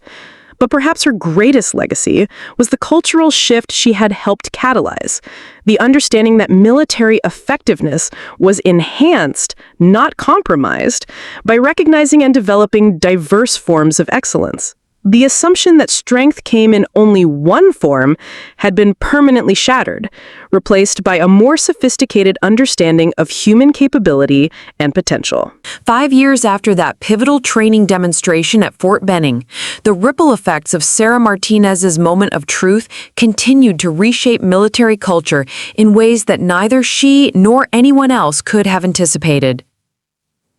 But perhaps her greatest legacy was the cultural shift she had helped catalyze, the understanding that military effectiveness was enhanced, not compromised, by recognizing and developing diverse forms of excellence. The assumption that strength came in only one form had been permanently shattered, replaced by a more sophisticated understanding of human capability and potential. 5 years after that pivotal training demonstration at Fort Benning, the ripple effects of Sarah Martinez's moment of truth continued to reshape military culture in ways that neither she nor anyone else could have anticipated.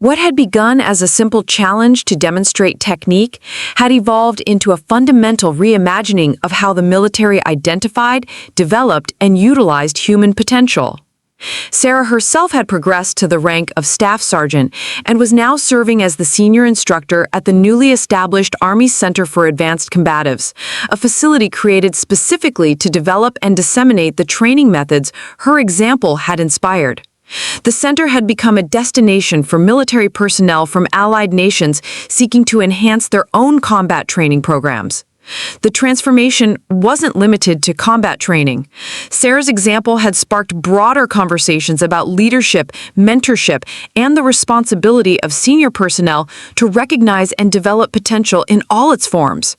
What had begun as a simple challenge to demonstrate technique had evolved into a fundamental reimagining of how the military identified, developed, and utilized human potential. Sarah herself had progressed to the rank of Staff Sergeant and was now serving as the senior instructor at the newly established Army Center for Advanced Combatives, a facility created specifically to develop and disseminate the training methods her example had inspired. The center had become a destination for military personnel from allied nations seeking to enhance their own combat training programs. The transformation wasn't limited to combat training. Sarah's example had sparked broader conversations about leadership, mentorship, and the responsibility of senior personnel to recognize and develop potential in all its forms.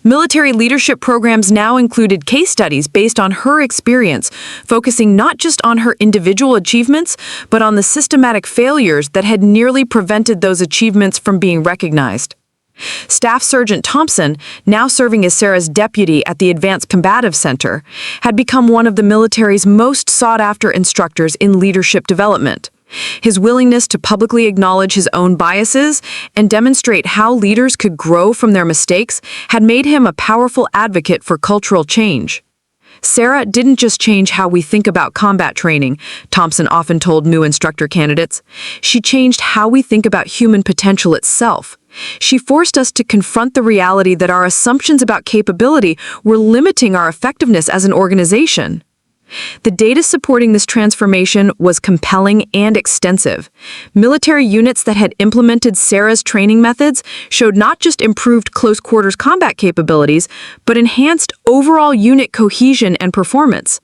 Military leadership programs now included case studies based on her experience, focusing not just on her individual achievements, but on the systematic failures that had nearly prevented those achievements from being recognized. Staff Sergeant Thompson, now serving as Sarah's deputy at the Advanced Combative Center, had become one of the military's most sought-after instructors in leadership development. His willingness to publicly acknowledge his own biases and demonstrate how leaders could grow from their mistakes had made him a powerful advocate for cultural change. Sarah didn't just change how we think about combat training, Thompson often told new instructor candidates. She changed how we think about human potential itself. She forced us to confront the reality that our assumptions about capability were limiting our effectiveness as an organization. The data supporting this transformation was compelling and extensive. Military units that had implemented Sarah's training methods showed not just improved close-quarters combat capabilities, but enhanced overall unit cohesion and performance.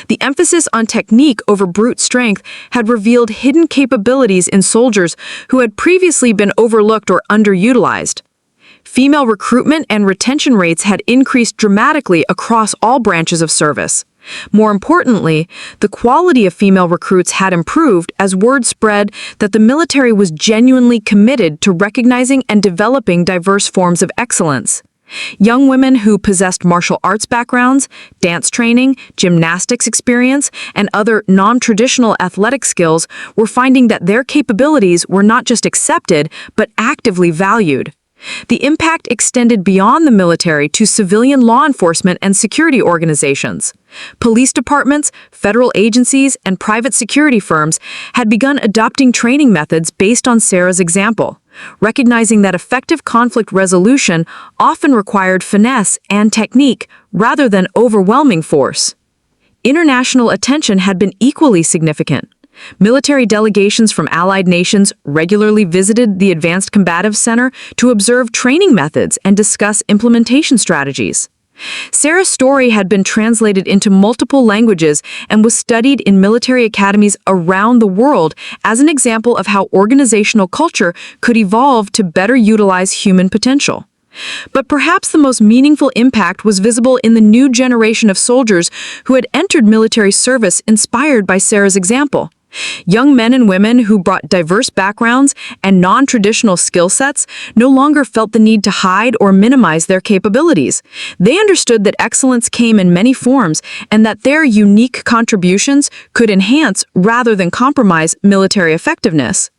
The emphasis on technique over brute strength had revealed hidden capabilities in soldiers who had previously been overlooked or underutilized. Female recruitment and retention rates had increased dramatically across all branches of service. More importantly, the quality of female recruits had improved as word spread that the military was genuinely committed to recognizing and developing diverse forms of excellence. Young women who possessed martial arts backgrounds, dance training, gymnastics experience, and other non-traditional athletic skills were finding that their capabilities were not just accepted, but actively valued. The impact extended beyond the military to civilian law enforcement and security organizations. Police departments, federal agencies, and private security firms had begun adopting training methods based on Sarah's example, recognizing that effective conflict resolution often required finesse and technique rather than overwhelming force. International attention had been equally significant. Military delegations from allied nations regularly visited the Advanced Combative Center to observe training methods and discuss implementation strategies. Sarah's story had been translated into multiple languages and was studied in military academies around the world as an example of how organizational culture could evolve to better utilize human potential. But perhaps the most meaningful impact was visible in the new generation of soldiers who had entered military service inspired by Sarah's example. Young men and women who brought diverse backgrounds and non-traditional skill sets no longer felt the need to hide or minimize their capabilities. They understood that excellence came in many forms and that their unique contributions could enhance rather than compromise military effectiveness.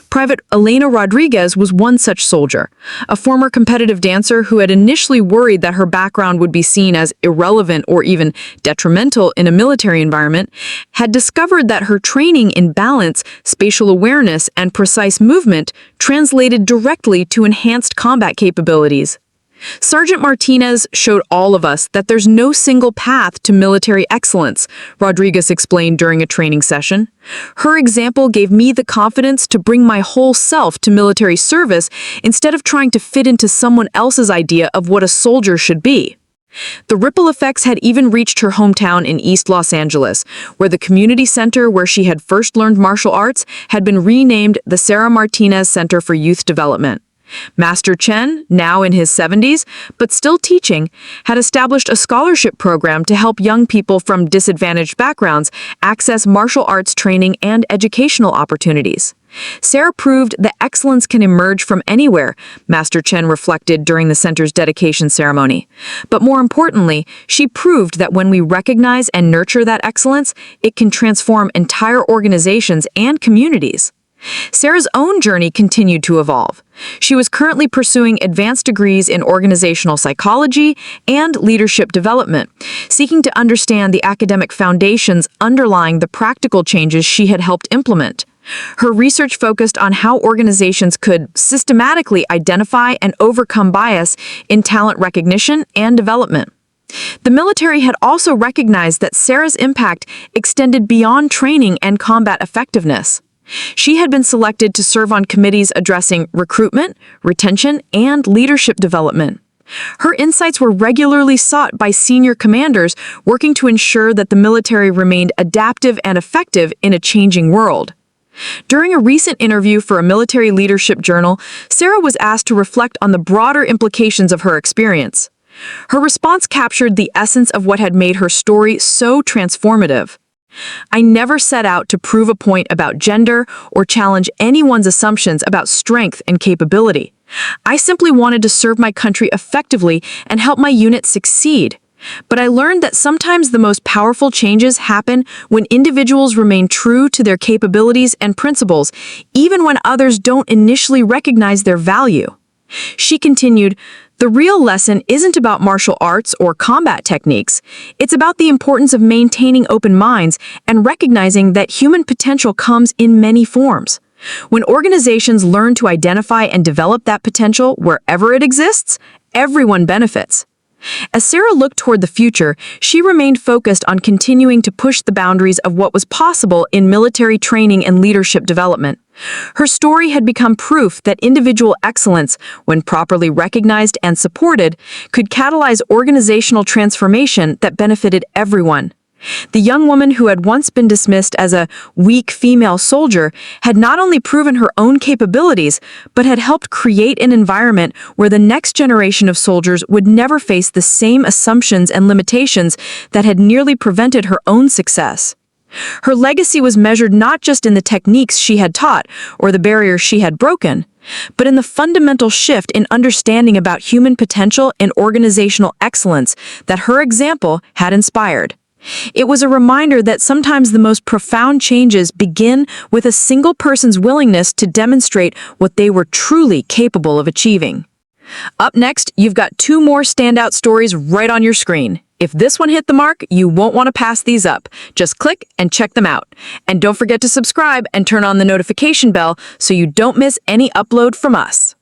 Private Elena Rodriguez was one such soldier, a former competitive dancer who had initially worried that her background would be seen as irrelevant or even detrimental in a military environment, had discovered that her training in balance, spatial awareness, and precise movement translated directly to enhanced combat capabilities. Sergeant Martinez showed all of us that there's no single path to military excellence, Rodriguez explained during a training session. Her example gave me the confidence to bring my whole self to military service instead of trying to fit into someone else's idea of what a soldier should be. The ripple effects had even reached her hometown in East Los Angeles, where the community center where she had first learned martial arts had been renamed the Sarah Martinez Center for Youth Development. Master Chen, now in his 70s, but still teaching, had established a scholarship program to help young people from disadvantaged backgrounds access martial arts training and educational opportunities. Sarah proved that excellence can emerge from anywhere, Master Chen reflected during the center's dedication ceremony. But more importantly, she proved that when we recognize and nurture that excellence, it can transform entire organizations and communities. Sarah's own journey continued to evolve. She was currently pursuing advanced degrees in organizational psychology and leadership development, seeking to understand the academic foundations underlying the practical changes she had helped implement. Her research focused on how organizations could systematically identify and overcome bias in talent recognition and development. The military had also recognized that Sarah's impact extended beyond training and combat effectiveness. She had been selected to serve on committees addressing recruitment, retention, and leadership development. Her insights were regularly sought by senior commanders working to ensure that the military remained adaptive and effective in a changing world. During a recent interview for a military leadership journal, Sarah was asked to reflect on the broader implications of her experience. Her response captured the essence of what had made her story so transformative. "I never set out to prove a point about gender or challenge anyone's assumptions about strength and capability. I simply wanted to serve my country effectively and help my unit succeed. But I learned that sometimes the most powerful changes happen when individuals remain true to their capabilities and principles, even when others don't initially recognize their value." She continued, "The real lesson isn't about martial arts or combat techniques. It's about the importance of maintaining open minds and recognizing that human potential comes in many forms. When organizations learn to identify and develop that potential wherever it exists, everyone benefits." As Sarah looked toward the future, she remained focused on continuing to push the boundaries of what was possible in military training and leadership development. Her story had become proof that individual excellence, when properly recognized and supported, could catalyze organizational transformation that benefited everyone. The young woman who had once been dismissed as a weak female soldier had not only proven her own capabilities, but had helped create an environment where the next generation of soldiers would never face the same assumptions and limitations that had nearly prevented her own success. Her legacy was measured not just in the techniques she had taught or the barriers she had broken, but in the fundamental shift in understanding about human potential and organizational excellence that her example had inspired. It was a reminder that sometimes the most profound changes begin with a single person's willingness to demonstrate what they were truly capable of achieving. Up next, you've got 2 more standout stories right on your screen. If this one hit the mark, you won't want to pass these up. Just click and check them out. And don't forget to subscribe and turn on the notification bell so you don't miss any upload from us.